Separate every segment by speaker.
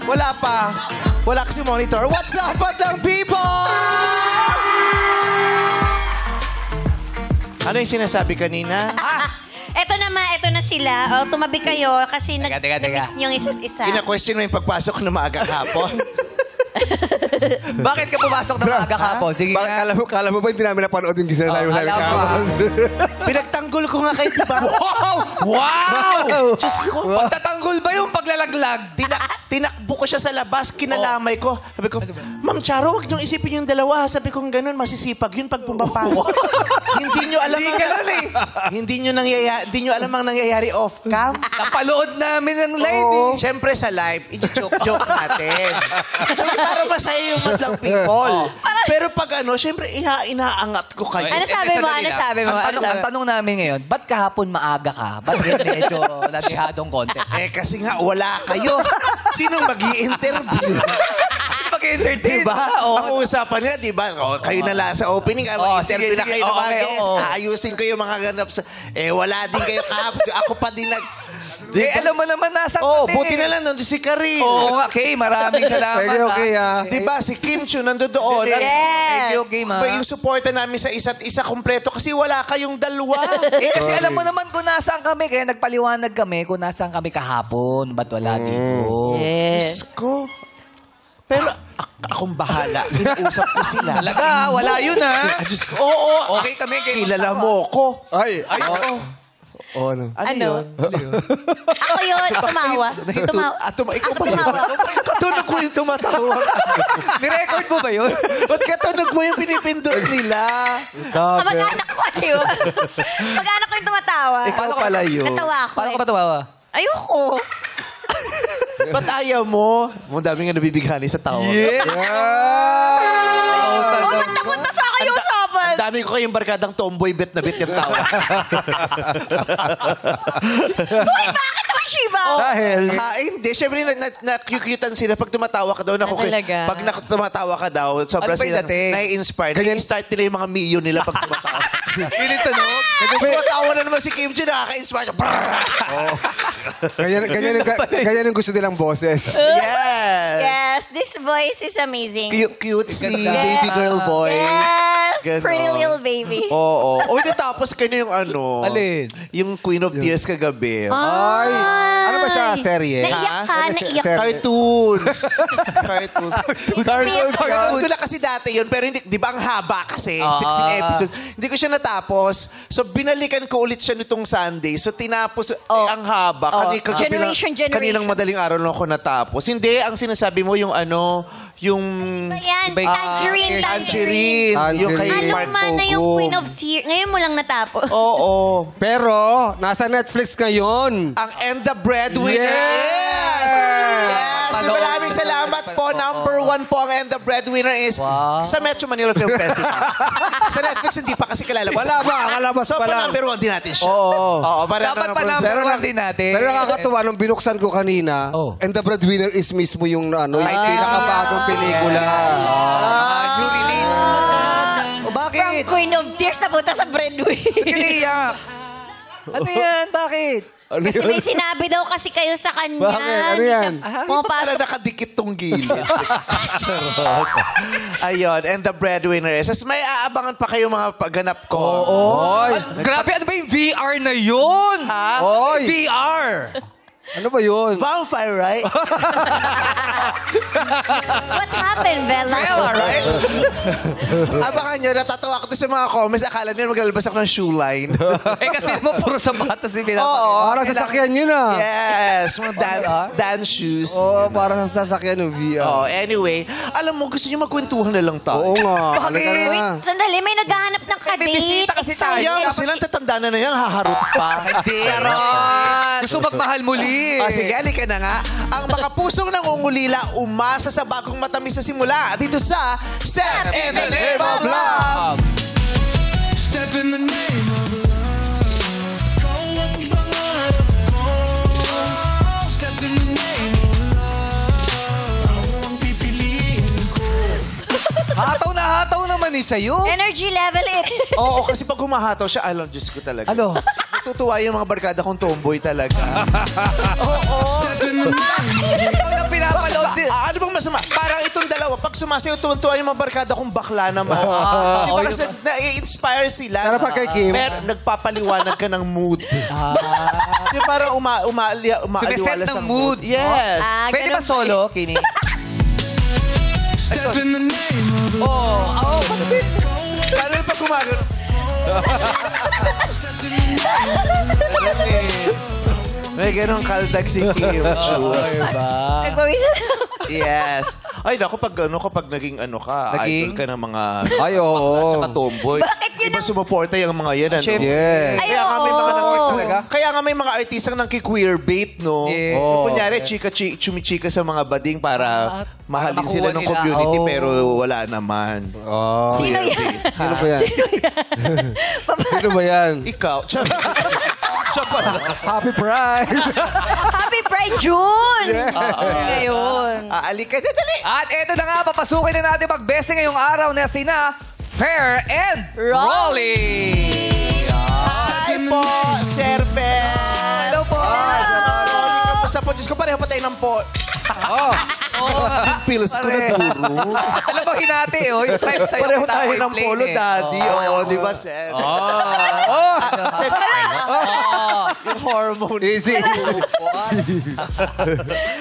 Speaker 1: Wala pa. Wala kasi monitor. What's up, batang people? Ano yung sinasabi kanina?
Speaker 2: Eto na sila. O, tumabi kayo kasi nag-miss niyong isa't isa.
Speaker 1: Kina-question mo yung pagpasok na maaga hapon?
Speaker 3: Bakit ka pumasok na maaga kapon? Sige nga.
Speaker 4: Kala mo ba hindi namin napanood yung gisana tayo sa kapon?
Speaker 1: Pinagtanggol ko nga kayo, diba?
Speaker 3: Wow!
Speaker 1: Diyos ko.
Speaker 3: Pagtatanggol ba yung paglalaglag?
Speaker 1: Tinakbo ko siya sa labas, kinalamay ko. Sabi ko, Ma'am Charo, huwag niyong isipin yung dalawa. Sabi ko, ganun, masisipag yun pag pumapasok. Hindi niyo alam hindi niyo alam ang nangyayari off-cam.
Speaker 3: Napalood namin ang live eh.
Speaker 1: Siyempre sa live, i-joke natin. Siyempre, para masaya yung madlang people. Pero pag siyempre, inaangat ko kayo.
Speaker 2: Ano sabi mo?
Speaker 3: Ang tanong namin ngayon, ba't kahapon maaga ka? Ba't medyo natihadong konti?
Speaker 1: Kasi nga, wala kayo. Sinong mag-i-interview?
Speaker 3: Mag-entertain.
Speaker 1: Diba? Ang usapan nga, diba? Kayo na lang sa opening. Mag-interview na kayo ng mga guests. Aayusin ko yung mga ganap sa... wala din kayo kahapon. Ako pa din
Speaker 3: Diba? Alam mo naman nasa
Speaker 1: buti na lang nandun si Karin.
Speaker 3: Oo nga, Kay. Maraming salamat.
Speaker 4: Okay.
Speaker 1: Diba? Si Kim Chu nandun doon.
Speaker 3: Thank you, Kay, ma.
Speaker 1: Yung supporta namin sa isa't isa kompleto kasi wala kayong dalawa.
Speaker 3: Kasi alam mo naman kung nasaan kami. Kaya nagpaliwanag kami kung nasaan kami kahapon. Ba't wala dito?
Speaker 1: Diyos ko. Pero akong bahala. Kinausap ko sila.
Speaker 3: Talaga, wala yun ha.
Speaker 1: Diyos ko. Oo.
Speaker 3: Okay kami.
Speaker 1: Kilala mo ko.
Speaker 4: Ay.
Speaker 1: Ano yun?
Speaker 2: Ako yun, tumawa.
Speaker 1: Ikaw ba yun? Katunog mo yung tumatawa.
Speaker 3: Nirecord mo ba yun?
Speaker 1: Ba't katunog mo yung pinipindot nila?
Speaker 2: Kamag-anak ko kasi yun. Mag-anak ko yung tumatawa.
Speaker 1: Ikaw pala yun.
Speaker 2: Natawa ako.
Speaker 3: Paano ka ba tumawa?
Speaker 2: Ayoko.
Speaker 1: Ba't ayaw mo? Ang dami nga nabibighani sa tawa.
Speaker 2: Munta sa kayo usapan.
Speaker 1: Ang dami ko kayong barkadang tomboy bet na bet yung tawa.
Speaker 2: Uy, bakit naman, Shiva?
Speaker 4: Dahil?
Speaker 1: Hindi. Siyempre, na-cute-cutean sila pag tumatawa ka daw.
Speaker 2: Talaga?
Speaker 1: Pag tumatawa ka daw, sobrang sila nai-inspire. Nai-start nila yung mga Mio nila pag tumatawa.
Speaker 3: Pilit tunog?
Speaker 1: Tumatawa na naman si Kim Chu, nakaka-inspire siya.
Speaker 4: Ganyan ang gusto nilang boses.
Speaker 2: Yes, this voice is amazing.
Speaker 1: Cute si baby girl boy.
Speaker 2: Yes,
Speaker 1: Ganon.
Speaker 2: pretty little baby.
Speaker 1: Oo. O, natapos ka na yung
Speaker 3: Alin?
Speaker 1: yung Queen of Tears kagabi.
Speaker 4: Ay. Ano ba siya? Serye?
Speaker 2: Naiyak ka, naiyak ka.
Speaker 1: Cartoons. Cartoons.
Speaker 4: Cartoons.
Speaker 1: Ko na kasi dati yun, pero hindi, di ba ang haba kasi, 16 episodes. Hindi ko siya natapos. So, binalikan ko ulit siya nitong Sunday. So, tinapos, ang haba.
Speaker 2: Generation.
Speaker 1: Kaninang madaling araw lang ako natapos. Hindi, ang sinasabi mo yung yung...
Speaker 2: Ayan, Tangerine.
Speaker 1: Yung kay
Speaker 2: Ano
Speaker 1: Mark
Speaker 2: man na yung
Speaker 1: Pogo.
Speaker 2: Queen of Tears. Ngayon mo lang natapos.
Speaker 1: Oo.
Speaker 4: Pero, nasa Netflix ngayon.
Speaker 1: Ang And the Breadwinner. Yes! Maraming salamat po. Number 1 po ang And the Breadwinner is sa Metro Manila Film Festival. Sa Netflix, hindi pa kasi kilala.
Speaker 4: Wala ba? Kalabas
Speaker 1: so,
Speaker 4: pa lang.
Speaker 1: number 1 din natin siya.
Speaker 4: Oo.
Speaker 3: Dapat pa number 1 din natin.
Speaker 4: Pero nakakatuwa, nung binuksan ko kanina, And the Breadwinner is mismo yung yung pinakabagong pelikula.
Speaker 3: New release. O bakit?
Speaker 2: From Queen of Tears na punta sa Breadwinner.
Speaker 3: Kiniyak. Ano yan? Bakit?
Speaker 2: Kasi may sinabi daw kasi kayo sa kanya.
Speaker 4: Bakit? Ano yan?
Speaker 1: Pala nakadikit tong gilid. Charot. Ayun, And the Breadwinner is. As may aabangan pa kayo mga pagganap ko.
Speaker 3: Grabe, ano ba yung VR na yun?
Speaker 4: Oy!
Speaker 3: VR!
Speaker 4: Ano ba yun?
Speaker 1: Vampire, right?
Speaker 2: What happened, Bella?
Speaker 3: Bella, right?
Speaker 1: Abangan nyo, natatawa ko sa mga comments. Akala nyo maglalabas ako ng shoe line.
Speaker 3: Kasi mo puro sapatos yung
Speaker 1: Oo.
Speaker 4: Para sa sasakyan yun ah.
Speaker 1: Yes, mga dance shoes.
Speaker 4: Oo, para sa sasakyan ng VR.
Speaker 1: Oh, anyway, alam mo, gusto nyo magkwentuhan na lang tayo.
Speaker 4: Oo nga.
Speaker 3: Bakit?
Speaker 4: Halika na.
Speaker 2: Wait, sandali, may naghahanap ng kadate.
Speaker 3: bibisita kasi tayo.
Speaker 1: Yan, silang tatanda na yan, haharot pa. Hindi. Charot!
Speaker 3: Gusto magmahal muli.
Speaker 1: Sige, halika na nga. Ang mga pusong nangungulila, umasa sa bagong matamis na simula. Dito sa Step in the Name of Love.
Speaker 5: Step in the name of love. Step in the name of love. Ako ang pipiliin ko.
Speaker 3: Hataw naman ni sa'yo.
Speaker 2: Energy level
Speaker 1: Oo, kasi pag humahataw siya, alam, Diyos ko talaga.
Speaker 3: Ano?
Speaker 1: Natutuwa yung mga barkada kong tomboy talaga. Oo.
Speaker 5: Step in the name of love.
Speaker 3: Pinapanood din.
Speaker 1: sumasayaw, tuwan-tuwa yung mga barkada kong bakla naman. Di ba kasi na-inspire sila?
Speaker 4: Sarap pa kay Kim.
Speaker 1: Pero nagpapaliwanag ka ng mood. Di parang umaaliwala
Speaker 3: Sumiset
Speaker 1: sa
Speaker 3: ng mood.
Speaker 1: Yes.
Speaker 3: Pwede ba solo, Kini?
Speaker 5: Step in the name of love.
Speaker 1: Paano yung pag gumagano? May ganong kaldag si Kim.
Speaker 2: Nagpawisan.
Speaker 1: Yes. Ay, naku, kapag naging idol ka ng mga...
Speaker 4: Ay, oo.
Speaker 1: Tsaka tomboy.
Speaker 2: Bakit yun
Speaker 1: Iba sumuporta yung mga yan, ano?
Speaker 4: Yes.
Speaker 2: Ay,
Speaker 1: Kaya nga may mga
Speaker 2: oo.
Speaker 1: kaya nga may mga artistang nang queerbait, no?
Speaker 3: Yeah.
Speaker 1: Yung kunyari, chumichika sa mga bading para mahalin
Speaker 3: makuha
Speaker 1: sila ng
Speaker 3: nila.
Speaker 1: community,
Speaker 3: Oo.
Speaker 1: pero wala naman.
Speaker 4: Oh.
Speaker 2: Sino yan?
Speaker 4: Sino ba yan? Sino ba yan?
Speaker 1: Ikaw. Siya pala.
Speaker 4: Happy Pride!
Speaker 2: Happy Pride June! Ngayon.
Speaker 1: Aalika na, dali.
Speaker 3: At eto na nga, papasukin na natin mag-best ngayong araw na sina Fair and Rolly.
Speaker 1: Hi po, Sir Ben.
Speaker 3: Hello po.
Speaker 1: Kamusta po? Diyos ko, pareho pa tayo ng po. Pills ko na duro.
Speaker 3: Alam mo, hinati, oh. Yung stripe sa'yo.
Speaker 1: Pareho
Speaker 3: kita,
Speaker 1: tayo
Speaker 3: white
Speaker 1: ng
Speaker 3: plane,
Speaker 1: polo,
Speaker 3: eh.
Speaker 1: daddy. Oo, di ba, Sir? Sir, yung hormone.
Speaker 4: Easy.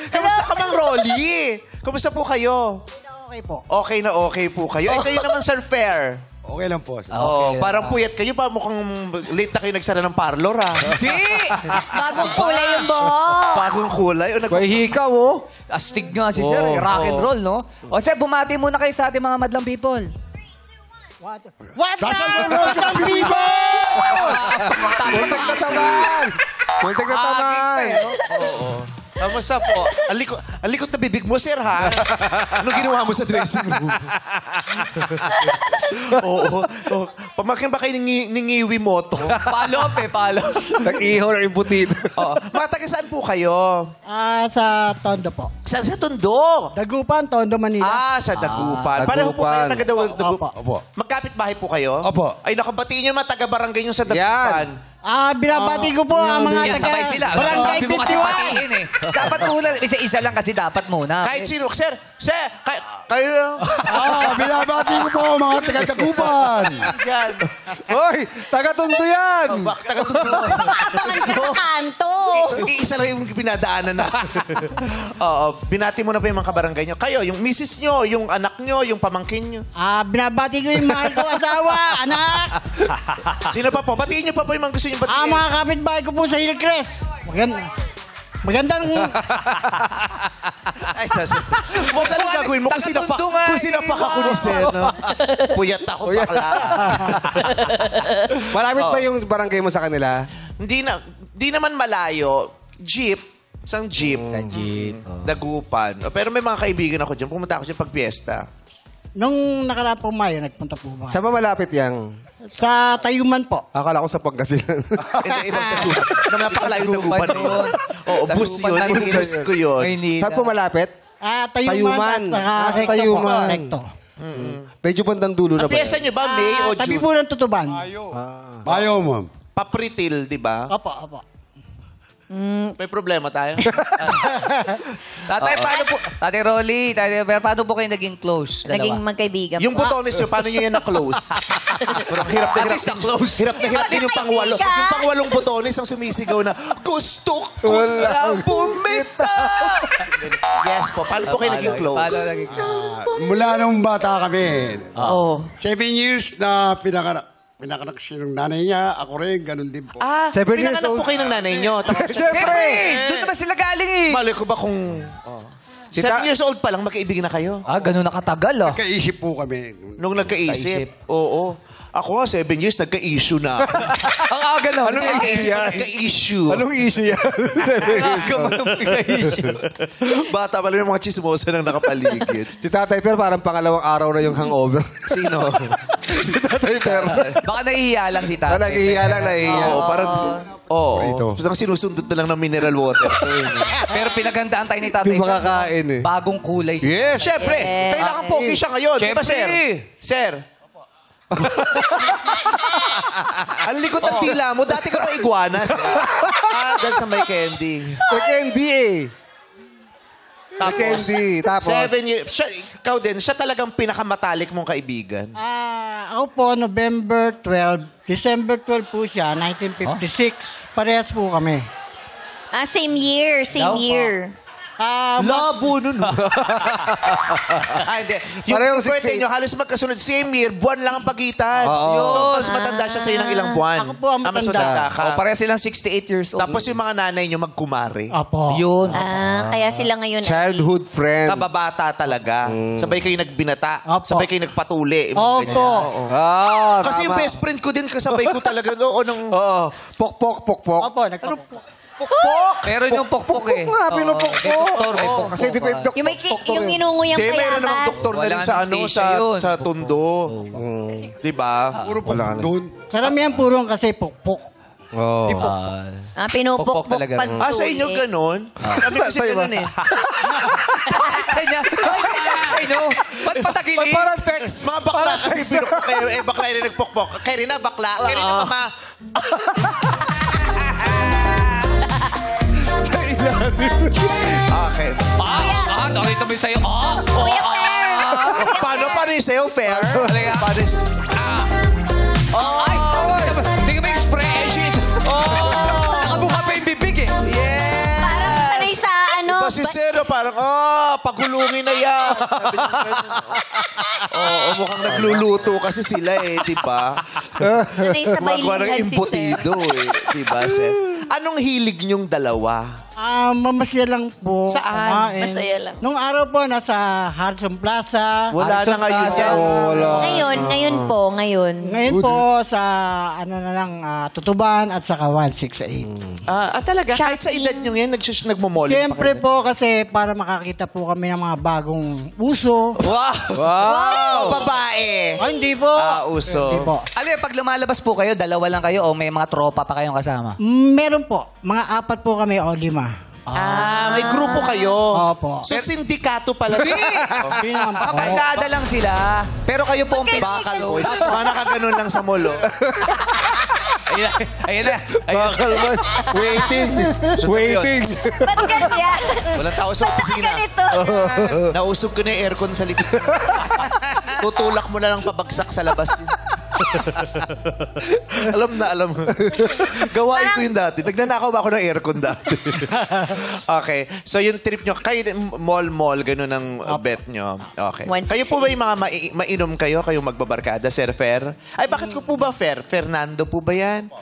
Speaker 1: Kamusta ka, Mang Rolly? Kamusta po kayo?
Speaker 6: Okay po.
Speaker 1: Okay na okay po kayo. Eh, kayo naman, Sir Fair.
Speaker 6: Okay lang po.
Speaker 1: Oh, parang puyat kayo pa. Mukhang late na kayo nagsara ng parlor, ha?
Speaker 3: Hindi!
Speaker 2: Bagong kulay yung buhok.
Speaker 1: Bagong kulay. O,
Speaker 4: May hikaw, oh.
Speaker 3: Astig nga si Sir. eh. Rock and roll, no? O, Sir, bumati muna kayo sa ating mga madlang people.
Speaker 6: What up, Rogan people?
Speaker 4: Muntak na taman! Muntak na taman!
Speaker 1: Kamusta po? Alikot na bibig mo, Sir, ha? Ano ginawa mo sa dressing room? Oo. Pamakin ba kayo ng Ngiwi Moto?
Speaker 3: Palop eh, palop.
Speaker 4: Nag-iho na imputid.
Speaker 1: Mga taga saan po kayo?
Speaker 6: Sa Tondo po.
Speaker 1: Saan sa Tondo?
Speaker 6: Dagupan, Tondo, Manila.
Speaker 1: Sa Dagupan.
Speaker 4: Dagupan.
Speaker 1: Pareho po kayo
Speaker 6: Opo.
Speaker 4: Opo.
Speaker 1: Magkapit bahay po kayo?
Speaker 6: Opo.
Speaker 1: Ay, nakabatiin nyo mga taga-barangay nyo sa Dagupan.
Speaker 6: Binabati ko po ang mga
Speaker 3: Yan,
Speaker 6: taga
Speaker 3: sabay sila.
Speaker 6: Barangay
Speaker 3: Sabi mo kasi
Speaker 6: 51.
Speaker 3: patiin eh. Dapat muna, isa-isa lang kasi dapat muna.
Speaker 1: Kahit sino. Sir, kayo.
Speaker 6: Binabati ko po mga taga Dagupan.
Speaker 1: Yan.
Speaker 4: Hoy! Taga-Tondo yan!
Speaker 1: Taga-Tondo.
Speaker 2: Abangan ka sa kanto.
Speaker 1: Iisa lang yung pinadaanan na. Oo. Binati mo na pa yung mga kabarangay nyo. Kayo, yung misis nyo, yung anak nyo, yung pamangkin nyo.
Speaker 6: Binabati ko yung mahal ko asawa, anak.
Speaker 1: Sino pa po? Batiin nyo pa po yung mga gusto nyo batiin.
Speaker 6: Mga kapitbahay ko po sa Hillcrest. Magandang...
Speaker 1: Ay, Boss, anong gagawin mo? Kung sinapak ako ni Sen, no? Puyat ako, bakla.
Speaker 4: Malapit ba yung barangay mo sa kanila?
Speaker 1: Hindi naman malayo. Jeep. Isang jeep. Dagupan. Pero may mga kaibigan ako dyan. Pumunta ako dyan pag fiesta.
Speaker 6: Nung nakaraan po Mayo, nagpunta po ba?
Speaker 4: Saan ba malapit yang?
Speaker 6: Sa Tayuman po.
Speaker 4: Akala ko sa Pangasinan.
Speaker 1: Ibang Dagupan. Napakalayo Dagupan yun. Oo, bus yun. Bus ko yun.
Speaker 4: Saan po malapit?
Speaker 6: Tayuman.
Speaker 4: Sa Tayuman.
Speaker 6: Recto.
Speaker 4: Medyo bandang dulo na
Speaker 1: Ang
Speaker 4: ba?
Speaker 1: pyesa nyo ba, May o
Speaker 6: Tabi
Speaker 1: June?
Speaker 6: po ng Tutuban.
Speaker 7: Bayo, ma'am.
Speaker 1: Papritil, di ba?
Speaker 6: Opo.
Speaker 1: May problema tayo.
Speaker 3: Tatay, paano po? Tatay Rolly, paano po kayo naging close?
Speaker 2: Naging
Speaker 3: Dalawa.
Speaker 2: magkaibigan
Speaker 1: Yung
Speaker 2: po.
Speaker 1: butones nyo, paano nyo yan na-close? Parang hirap na
Speaker 3: At
Speaker 1: hirap.
Speaker 3: least na-close.
Speaker 1: Hirap na hirap din yung pangwalo.
Speaker 2: Kaibigan.
Speaker 1: Yung pangwalong butones ang sumisigaw na, gusto ko lang bumitaw! Yes po. Paano po kayo naging close?
Speaker 3: Paano naging
Speaker 7: Mula nung bata kami,
Speaker 2: Oo.
Speaker 7: 7 years na pinakanak siya ng nanay niya. Ako rin, ganun din po.
Speaker 4: 7 years
Speaker 1: pinanganak
Speaker 4: old.
Speaker 1: po kayo ng nanay nyo.
Speaker 3: Siyempre! Doon naman sila galing eh.
Speaker 1: Malay ko ba kung... 7 years old pa lang, magkaibigan na kayo?
Speaker 3: Ganun nakatagal ah.
Speaker 7: Kaisip po kami.
Speaker 1: Nung nagkaisip? Oo. Ako nga, 7 years, nagka-issue na.
Speaker 3: Ang aga naman.
Speaker 1: Anong nagka-issue? Nagka-issue.
Speaker 4: Anong issue yan?
Speaker 1: Bata pala yung mga chismosa nang nakapaligid.
Speaker 4: Si Tatay Per parang pangalawang araw na yung hangover.
Speaker 1: Sino?
Speaker 4: Si Tatay Per.
Speaker 3: Baka nahihiya lang si tatay.
Speaker 4: Parang nahihiya lang, nahihiya.
Speaker 1: Oo, parang... Oo.
Speaker 7: Ito.
Speaker 1: Parang sinusundot na lang ng mineral water.
Speaker 3: Pero pinagandaan tayo ni tatay.
Speaker 4: Hindi makakain eh.
Speaker 3: Bagong kulay.
Speaker 4: Yes!
Speaker 1: Siyempre,
Speaker 2: Yes.
Speaker 1: kailangan pogi siya ngayon. Di ba, sir?
Speaker 3: Siyempre.
Speaker 1: Sir? Ang likot ng tila mo. Dati ka pa iguana, sir. Dahil sa may candy.
Speaker 4: Nag-NBA. Candy. Tapos?
Speaker 1: 7 years. Ikaw din, siya talagang pinakamatalik mong kaibigan.
Speaker 6: Ako po, November 12. December 12 po siya, 1956. Parehas po kami.
Speaker 2: Same year, same
Speaker 3: Daw po.
Speaker 2: year.
Speaker 1: Labo nun. Hindi. Yung
Speaker 4: Parehong
Speaker 1: birthday
Speaker 4: 68.
Speaker 1: nyo, halos magkasunod. Same year, buwan lang ang pagitan. So, mas matanda siya sa'yo ng ilang buwan.
Speaker 6: Ako po ang
Speaker 1: Mas
Speaker 6: matanda.
Speaker 1: matanda ka.
Speaker 3: Pareha silang 68 years old.
Speaker 1: Tapos yung mga nanay nyo magkumare.
Speaker 6: Opo.
Speaker 3: Yun.
Speaker 2: Kaya sila ngayon.
Speaker 4: Childhood friend.
Speaker 1: Kababata talaga. Sabay kayo nagbinata.
Speaker 6: Opo.
Speaker 1: Sabay kayo nagpatuli.
Speaker 6: Opo.
Speaker 1: Kasi yung
Speaker 4: tama.
Speaker 1: best friend ko din, kasabay ko talaga. Nung
Speaker 4: Oo. Pokpok, pokpok.
Speaker 6: Opo,
Speaker 1: pukpok.
Speaker 3: Meron yung pokpok eh.
Speaker 4: nga, pinupokpok.
Speaker 3: May doktor, may
Speaker 4: Oo,
Speaker 3: pokpok.
Speaker 4: kasi depende.
Speaker 2: Yung inunguyang
Speaker 1: Hindi, meron namang
Speaker 2: payabas.
Speaker 1: doktor na rin
Speaker 3: Wala
Speaker 1: sa
Speaker 3: anesthesia yun.
Speaker 1: sa tundo. Di ba?
Speaker 7: Puro pa doon.
Speaker 6: Karamihan purong kasi pukpuk.
Speaker 4: Oo.
Speaker 2: Pinupukpuk
Speaker 3: Pokpok talaga.
Speaker 2: pag
Speaker 1: Sa inyo ganun? Kami kasi
Speaker 4: Sa'yo ba?
Speaker 1: ganun eh.
Speaker 3: Kanya, no? Ba't patagili?
Speaker 4: Parang text.
Speaker 1: Mga bakla kasi pinupok kayo. Bakla rin nagpokpok. Kayo rin na bakla. Kayo rin na mama. Okay.
Speaker 3: Nakita mo yung sa'yo.
Speaker 2: Kuya Fer!
Speaker 1: Paano yung sa'yo, fair?
Speaker 3: Talaga?
Speaker 1: Paano yung...
Speaker 3: Ay! Tingnan mo yung expression. Nakabuka pa yung bibig eh.
Speaker 1: Yeah!
Speaker 2: Parang sanay sa ano.
Speaker 1: Diba si Zero parang, pagulungin na yan. Sabi niya ganun. Mukhang nagluluto kasi sila eh, di ba?
Speaker 2: Sanay sa
Speaker 1: Gumagawa ng
Speaker 2: bilingan si Sir.
Speaker 1: imbutido eh. Di ba, Sir? Anong hilig niyong dalawa?
Speaker 6: Mamasya lang po.
Speaker 1: Saan?
Speaker 6: kumain.
Speaker 2: Masaya lang.
Speaker 6: Nung araw po, nasa Harrison Plaza.
Speaker 1: Wala na ngayon
Speaker 3: Plaza.
Speaker 1: yan.
Speaker 4: Wala.
Speaker 2: Ngayon po, ngayon.
Speaker 6: Ngayon po, sa Tutuban at saka 168.
Speaker 1: Talaga? Kahit sa edad niyo yan, nagmumoli
Speaker 6: Siyempre po, kasi para makakita po kami ng mga bagong uso.
Speaker 1: Wow! Babae!
Speaker 6: Hindi po.
Speaker 1: Uso.
Speaker 6: Hindi po.
Speaker 3: Ano yun, pag lumalabas po kayo, dalawa lang kayo o may mga tropa pa kayong kasama?
Speaker 6: Meron po. Mga 4 po kami o 5.
Speaker 1: May grupo kayo.
Speaker 6: Opo.
Speaker 1: So, sindikato pala.
Speaker 6: Hindi naman po.
Speaker 3: Kapagkada lang sila. Pero kayo po ang
Speaker 1: Bakal boys. Mga nakaganon lang sa molo.
Speaker 3: Ayun na.
Speaker 4: Bakal boys. Waiting. Waiting.
Speaker 2: Ba't ganyan?
Speaker 1: Walang tao sa
Speaker 2: Ba't
Speaker 1: opisina.
Speaker 2: nakaganito?
Speaker 1: Nausog ko na yung aircon sa likod. Tutulak mo na lang pabagsak sa labas. alam mo. Gawain ko yun dati. Nagnanakaw ba ako ng aircon dati? Okay. So yung trip nyo, kayo mall, ganun ang bet nyo. Okay.
Speaker 2: 168.
Speaker 1: Kayo po ba yung mga mainom kayo? Kayong magbabarkada, Sir Fer? Ay, bakit ko po ba Fer? Fernando po ba yan?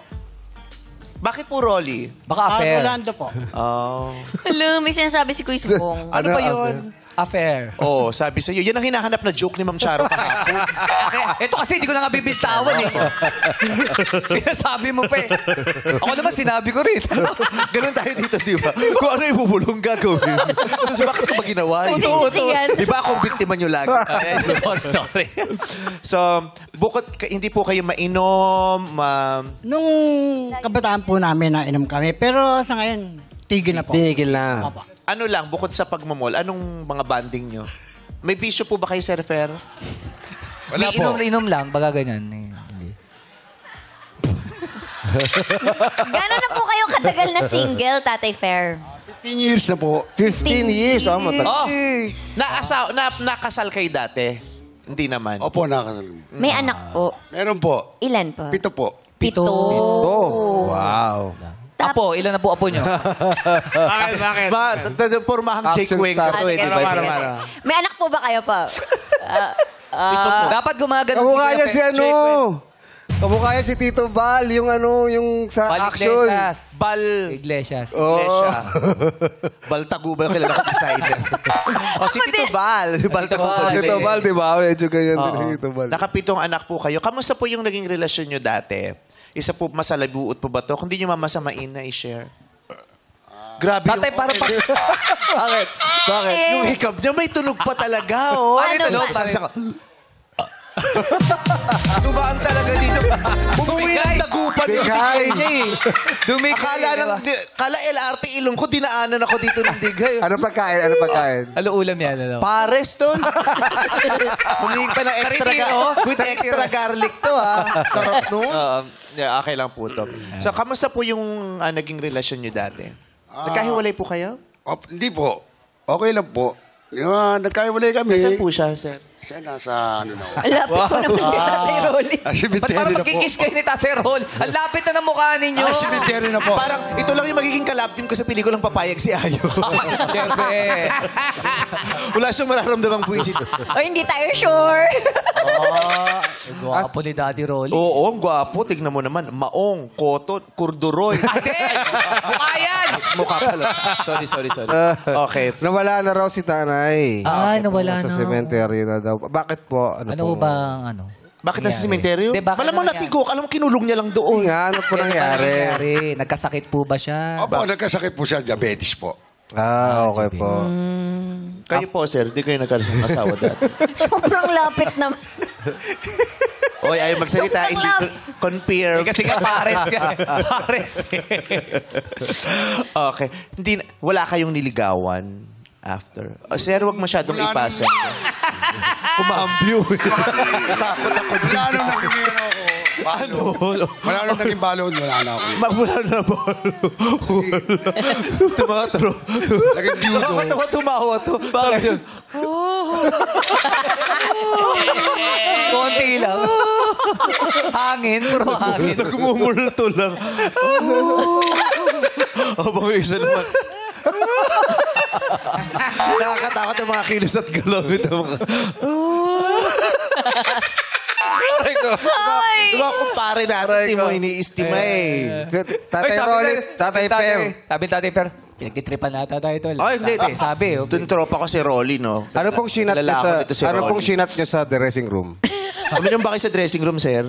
Speaker 1: Bakit po Rolly?
Speaker 3: Baka affair.
Speaker 6: Rolando po.
Speaker 1: Oh.
Speaker 2: Hello, may sinasabi si Kuya Sbong.
Speaker 1: Ano ba yun?
Speaker 3: Affair.
Speaker 1: Oh, sabi sa'yo. Yan ang hinahanap na joke ni Ma'am Charo kahapon.
Speaker 3: Ito kasi hindi ko na nga bibitawan eh. Sabi mo pa eh. Ako naman sinabi ko rin.
Speaker 1: Ganun tayo dito, di ba? Kung ano ibubulong gagawin. Tapos bakit ko ba ginawa yun?
Speaker 2: Yan.
Speaker 1: Di ba akong biktima nyo lagi?
Speaker 3: Sorry.
Speaker 1: So, hindi po kayo mainom,
Speaker 6: Nung kabataan po namin, nainom kami. Pero sa ngayon, tigil na po.
Speaker 4: Tigil na.
Speaker 6: Opo.
Speaker 1: ano lang, bukod sa pagmamall, anong mga banding nyo? May bisyo po ba kayo, Sir Fer?
Speaker 4: Wala
Speaker 3: May
Speaker 4: po.
Speaker 3: inom lang, baga ganyan. Hindi.
Speaker 2: Gano'n na po kayo katagal na single, Tatay Fer?
Speaker 7: 15 years na po.
Speaker 4: 15 years. Oh, mata.
Speaker 1: Oh, nakasal kayo dati? Hindi naman.
Speaker 7: Opo, nakakasal.
Speaker 2: May anak po.
Speaker 7: Meron po.
Speaker 2: Ilan po?
Speaker 7: 7 po.
Speaker 2: 7.
Speaker 4: Wow.
Speaker 3: Apo, ilan na po apo nyo?
Speaker 1: Pormahang Jake
Speaker 4: Action
Speaker 1: Wing
Speaker 4: star.
Speaker 1: to, di ba?
Speaker 2: May anak po ba kayo pa?
Speaker 3: Dapat gumagano
Speaker 4: Kamukha
Speaker 3: Kuya
Speaker 4: niya si
Speaker 3: Fer.
Speaker 4: ano. Kamukha niya si Tito Val, yung ano, yung sa
Speaker 3: Bal
Speaker 4: action.
Speaker 3: Iglesias.
Speaker 1: Bal...
Speaker 3: Iglesias.
Speaker 1: Iglesia. Baltagu ba yung kilala ko designer? Si Tito Val. Baltagu ba?
Speaker 4: Tito Val, di ba? Medyo ganyan din
Speaker 1: Oo.
Speaker 4: si Tito Val.
Speaker 1: Nakapitong anak po kayo. Kamusta po yung naging relasyon nyo dati? Isa po masalabuot po ba to? Kung di nyo mamasamain na i-share. Grabe
Speaker 3: Tatay,
Speaker 1: yung...
Speaker 3: para pa...
Speaker 4: Bakit? Bakit?
Speaker 1: Yung hikab niya may tunog pa talaga, oh.
Speaker 2: Ano ba?
Speaker 1: Sabi sa Tumaan talaga dito. Umuwi ng dagupan yung
Speaker 4: Bigay.
Speaker 1: bigay niya eh.
Speaker 3: Dumikay.
Speaker 1: Akala LRT ilong ko, dinaanan ako dito ng digay.
Speaker 4: Ano pagkain? Ano pagkain?
Speaker 3: Ano ulam yan? Ano?
Speaker 1: Pares to. Humingi pa ng extra,
Speaker 3: Saritino.
Speaker 1: with extra garlic to, ha. Sarap no? Okay lang po to. So, kamusta po yung naging relasyon nyo dati? Nagkahiwalay po kayo?
Speaker 7: Hindi po. Okay lang po. Nagkaiwalay kami.
Speaker 1: Saan po siya, sir?
Speaker 7: Siya nasa ano na.
Speaker 2: Ang lapit ko naman ni Tatay Rolly.
Speaker 3: Ba't
Speaker 7: Cemetery
Speaker 3: parang
Speaker 7: na po.
Speaker 3: magkikiss kayo ni Tate Rol? Ang lapit na ng mukha ninyo.
Speaker 7: Cemetery na po.
Speaker 1: Parang ito lang yung magiging kalab team ko sa pelikulang Papayag si Ayo.
Speaker 3: Siyempre.
Speaker 1: Wala siyang mararamdamang buwisit.
Speaker 2: O hindi tayo sure.
Speaker 3: Gwapo ni Daddy Rolly.
Speaker 1: Oo, ang gwapo. Tignan mo naman. Maong, koton, kurduroy.
Speaker 3: Ate! Mukha yan!
Speaker 1: Mukha pala. Sorry. Okay.
Speaker 4: Nawala na raw si Tanay.
Speaker 3: Nawala
Speaker 4: Sa
Speaker 3: na.
Speaker 4: cemetery na daw. Bakit po?
Speaker 3: Ano
Speaker 4: pong-
Speaker 3: ba ano?
Speaker 1: Bakit nasa
Speaker 3: nangyari?
Speaker 1: sementeryo?
Speaker 3: Hindi, bakit
Speaker 1: Malamang
Speaker 3: nangyari?
Speaker 1: natigok. Alam mo, kinulong niya lang doon.
Speaker 4: Nga, ano po nangyari?
Speaker 3: Nagkasakit po ba siya?
Speaker 7: Opo, nagkasakit po siya. Diabetes po.
Speaker 4: Okay po.
Speaker 1: Kayo po, sir. Di kayo nagkasawa dati.
Speaker 2: Sobrang lapit naman.
Speaker 1: Oy, ayaw magsalita.
Speaker 2: Sobrang
Speaker 1: Hindi compare.
Speaker 3: Kasi nga pares ka. Pares.
Speaker 1: Okay. Wala kayong niligawan after. Sir, wag masyadong
Speaker 7: Wala
Speaker 1: ipasa. Kumambyo. Takot ako.
Speaker 7: Wala nang naging ano ako. Balo. Wala nang naging balon. Wala na ako.
Speaker 1: Magmula na ba? Tumatro.
Speaker 7: Naging judo.
Speaker 1: Bakit tumawa to? Bakit?
Speaker 3: Konti lang. Hangin, puro hangin.
Speaker 1: Nagmumulto lang. Habang yung isa naman. Nakakatakot yung mga kilos at galaw nito. Diba kumpare natin, di mo iniistima eh.
Speaker 4: Tatay Rolly, Tatay Per.
Speaker 3: Sabi Tatay Per, pinagtitripan nata tayo tol.
Speaker 1: Ay, hindi.
Speaker 3: Sabi.
Speaker 1: Doon tropa ko si Rolly, no?
Speaker 4: Ano pong sinat niyo
Speaker 1: Lalako
Speaker 4: sa
Speaker 1: nito si
Speaker 4: ano pong
Speaker 1: Rolly.
Speaker 4: sinat niyo sa dressing room?
Speaker 1: Uminom ba kayo sa dressing room, sir?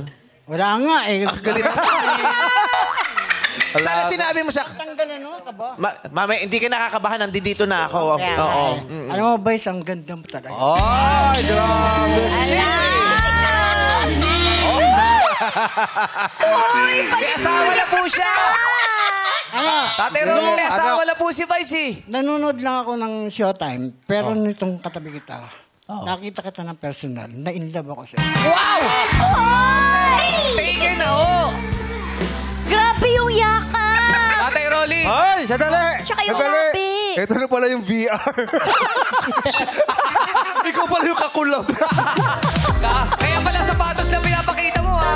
Speaker 6: Wala nga eh.
Speaker 1: Galit. Sana sinabi mo sa...
Speaker 6: Tanggal ano ka ba?
Speaker 1: Mama, hindi ka nakakabahan. Nandito na ako. Oo.
Speaker 6: Alam mo, boys, ang ganda mo talaga.
Speaker 4: Ay, grabe.
Speaker 3: May asawa na po siya.
Speaker 6: Ano?
Speaker 3: Tatay Rolly, may asawa na po si Vice eh.
Speaker 6: Nanonood lang ako ng Showtime, pero nitong katabi kita, nakita kita ng personal, na-inlove ako sa'yo.
Speaker 3: Wow! Tingin na oh.
Speaker 2: Grabe yung yakap.
Speaker 3: Tatay Rolly.
Speaker 4: Ay, sadali!
Speaker 2: Tsaka yung
Speaker 4: Sadali!
Speaker 2: happy.
Speaker 4: Ito na pala yung VR.
Speaker 1: Ikaw pala yung kakulab.
Speaker 3: Kaya pala sapatos na pinapakita mo ha.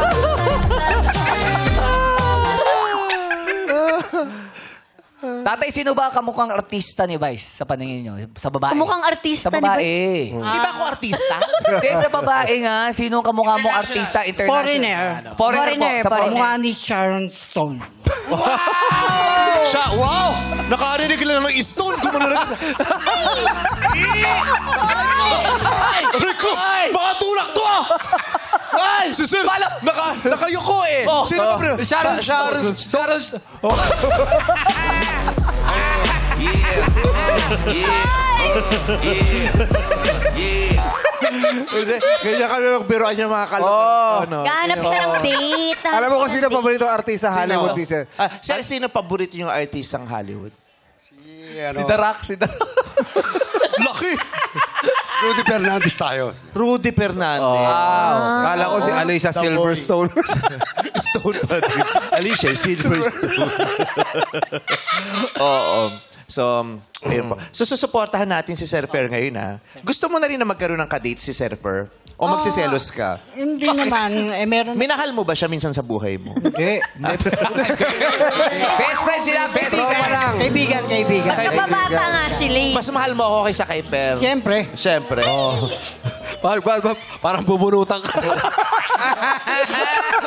Speaker 3: Tatay, sino ba kamukhang artista ni Vice sa paningin nyo? Sa babae?
Speaker 2: Kamukhang artista
Speaker 3: sa
Speaker 2: ni
Speaker 3: babae.
Speaker 1: Di ba ako artista?
Speaker 3: Hindi, sa babae nga. Sino ang kamukha mong artista international?
Speaker 6: Foreigner.
Speaker 3: Foreigner po. Sa
Speaker 6: Kamukha ni Sharon Stone.
Speaker 1: Siya, wow! Nakarinig lang ng stone. Gumana na. Rico, mga tulak to ah! Si Sir, nakayuko eh. Sino ba bro? Sharon Stone. Ganyan kami magbiroan niya mga kalong.
Speaker 2: Gahanap siya ng date.
Speaker 4: Alam mo kung sino paborito artista Hollywood ni Sir?
Speaker 1: Sir, sino paborito yung artistang Hollywood?
Speaker 3: Si The Rock.
Speaker 1: Laki!
Speaker 7: Rudy Fernandez tayo.
Speaker 1: Rudy Fernandez.
Speaker 4: Kala ko si Alicia Silverstone.
Speaker 1: Stone pa din. Alicia, Silverstone. Oo. So, ayun po. So, susuportahan natin si Surfer ngayon, ha? Gusto mo na rin na magkaroon ng kadate si Surfer? O magsiselos ka?
Speaker 6: Hindi naman, meron...
Speaker 1: Minahal mo ba siya minsan sa buhay mo?
Speaker 6: Hindi.
Speaker 3: Best friend sila. Best friend.
Speaker 6: Kaibigan.
Speaker 2: Magkababata nga sila eh.
Speaker 1: Mas mahal mo ako kaysa kay Per.
Speaker 6: Siyempre.
Speaker 1: Siyempre.
Speaker 4: Parang bubunutan ka.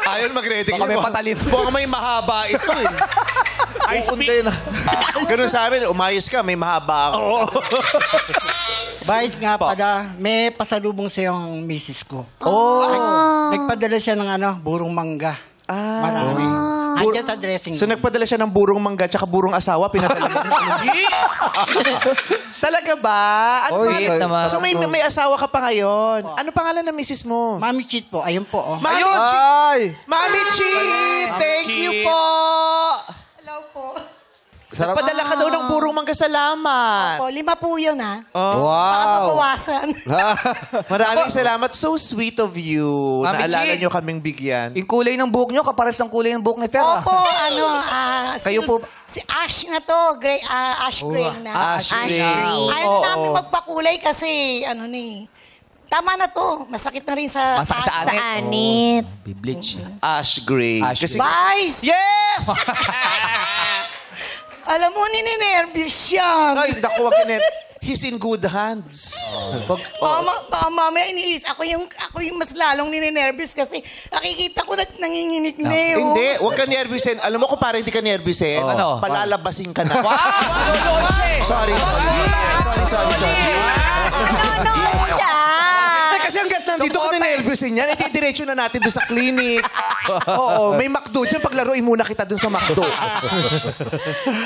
Speaker 1: Ayun, mag-ready
Speaker 3: Baka may patalin.
Speaker 1: Baka may mahaba ito eh. Kukunday na. Ganun sa amin, umayos ka, may mahaba ako.
Speaker 6: Vice nga pala, may pasalubong sa yung misis ko. Nagpadala siya ng burong mangga. Marami. Andiyan sa dressing
Speaker 1: So
Speaker 6: room.
Speaker 1: nagpadala siya ng burong mangga tsaka burong asawa, pinadala niya. Talaga ba? Ano
Speaker 4: Oy,
Speaker 1: pangalan?
Speaker 3: naman.
Speaker 1: So may asawa ka pa ngayon. Ano pangalan ng misis mo?
Speaker 6: Mami cheat po. Ayun po. Oh.
Speaker 1: Mami
Speaker 3: Ayun!
Speaker 1: Chi!
Speaker 4: Ay!
Speaker 1: Mami Chi! Thank you po!
Speaker 8: Hello po.
Speaker 4: Sarap.
Speaker 1: Padala ka daw ng burong mangga, salamat.
Speaker 8: Opo, 5 po yun ha.
Speaker 1: Oh.
Speaker 8: Baka
Speaker 4: Wow!
Speaker 8: mabawasan. kinabukasan.
Speaker 1: Maraming salamat. So sweet of you.
Speaker 3: Mami
Speaker 1: Naalala
Speaker 3: G.
Speaker 1: nyo kaming bigyan.
Speaker 3: Yung kulay ng buhok nyo, kapares ng kulay ng buhok ni Fer.
Speaker 8: Opo,
Speaker 3: Kayo po-
Speaker 8: Si Ash na to, gray, ash gray na.
Speaker 1: Ash
Speaker 2: Ash
Speaker 1: Gray.
Speaker 2: Gray.
Speaker 8: Ayaw na namin magpakulay kasi, tama na to. Masakit na rin sa...
Speaker 3: Masakit sa
Speaker 2: Sa anit.
Speaker 3: Bibleach.
Speaker 1: Ash Gray.
Speaker 3: Ash
Speaker 1: Kasi,
Speaker 8: Vice!
Speaker 1: yes!
Speaker 8: Alam mo, nininervous siya.
Speaker 1: Ay, naku, wag yun. He's in good hands.
Speaker 8: Mamaya iniis. Ako yung mas lalong nininervous kasi nakikita ko nanginginig na yun.
Speaker 1: Hindi, wag ka nervousin. Alam mo kung para hindi ka nervousin,
Speaker 3: Ano?
Speaker 1: palalabasin ka na.
Speaker 3: Wow!
Speaker 1: Sorry.
Speaker 2: Nanonood siya.
Speaker 1: Eh, kasi hanggat nandito ko na-nervousin yan, itidiretso na natin doon sa clinic. Oo, may McDo dyan. Paglaruin muna kita doon sa McDo.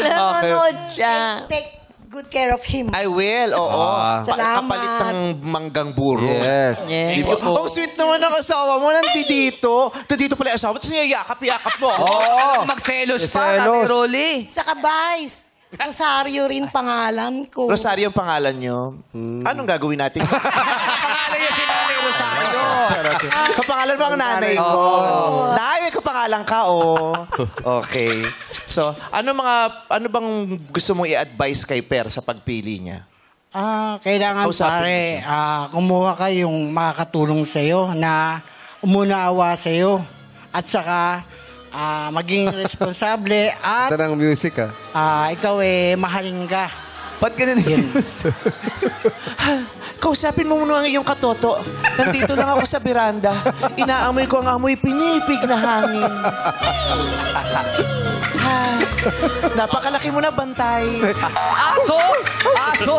Speaker 2: Nanonood siya.
Speaker 8: Take good care of him.
Speaker 1: I will, oo.
Speaker 8: Salamat.
Speaker 1: Kapalit ng manggang buro.
Speaker 4: Yes.
Speaker 2: Yes.
Speaker 1: Di ba? Ang sweet naman ng asawa mo, nandito. Nandito pala yung asawa mo, tapos niyayakap-yakap mo.
Speaker 3: Oh, magselos pa,
Speaker 4: Selos.
Speaker 3: Ate Rolly.
Speaker 8: Saka Vice, Rosario rin pangalan ko.
Speaker 1: Rosario ang pangalan nyo. Anong gagawin natin?
Speaker 3: Pangalan niya si Nanay Rosario.
Speaker 1: Kapangalan mo ang nanay ko. Nay, may kapangalan ka, oh. Okay. So, ano bang gusto mong i-advise kay Per sa pagpili niya?
Speaker 6: Kailangan
Speaker 1: Kausapin
Speaker 6: pare, kumuha ka yung makakatulong sa'yo na umunaawa sa'yo. At saka, maging responsable at
Speaker 4: Ito ng music,
Speaker 6: ikaw mahalin ka.
Speaker 3: Ba't ganun yun?
Speaker 1: Kausapin mo muna ang iyong katoto. Nandito lang ako sa beranda. Inaamoy ko ang amoy pinipig na hangin. Napakalaki mo na, bantay.
Speaker 3: Aso! Aso!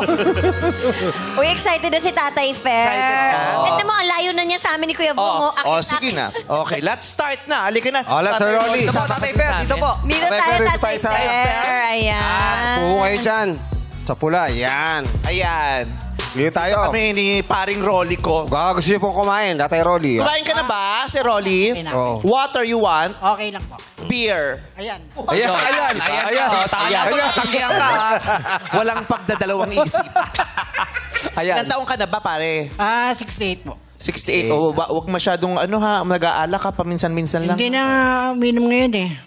Speaker 2: Uy, excited na si Tatay Fer.
Speaker 1: Excited ka?
Speaker 2: Ganda mo, ang layo na niya sa amin ni Kuya Bungo.
Speaker 1: Sige na. Okay, let's start na. Halika na.
Speaker 4: Let's
Speaker 1: Tatay
Speaker 4: Rolly.
Speaker 3: Dito po,
Speaker 1: sama
Speaker 3: Tatay
Speaker 1: ka
Speaker 3: Fer.
Speaker 1: sa
Speaker 3: Dito
Speaker 1: amin.
Speaker 3: po.
Speaker 2: Dito
Speaker 4: Tatay
Speaker 2: tayo,
Speaker 4: Fer, dito
Speaker 2: Tatay
Speaker 4: tayo sa-
Speaker 2: Fer. Ayan.
Speaker 4: Puho kayo dyan. Sa pula, yan.
Speaker 1: Ayan.
Speaker 4: Dito tayo.
Speaker 1: Kami ni paring Rolly ko.
Speaker 4: Gusto niyo pong kumain, Tatay Rolly.
Speaker 1: Kumain ka na ba, si Rolly?
Speaker 6: Okay na.
Speaker 4: Oh.
Speaker 1: Water you want?
Speaker 6: Okay lang po.
Speaker 1: Beer.
Speaker 6: Ayan.
Speaker 4: Ayan.
Speaker 3: Tanggihan ka.
Speaker 1: Walang pagdadalawang isip.
Speaker 4: Ayan.
Speaker 1: Ilang taong ka na ba, pare?
Speaker 6: 68 po.
Speaker 1: 68. O, wag masyadong nag-aala ka, paminsan-minsan lang.
Speaker 6: Hindi na uminom ngayon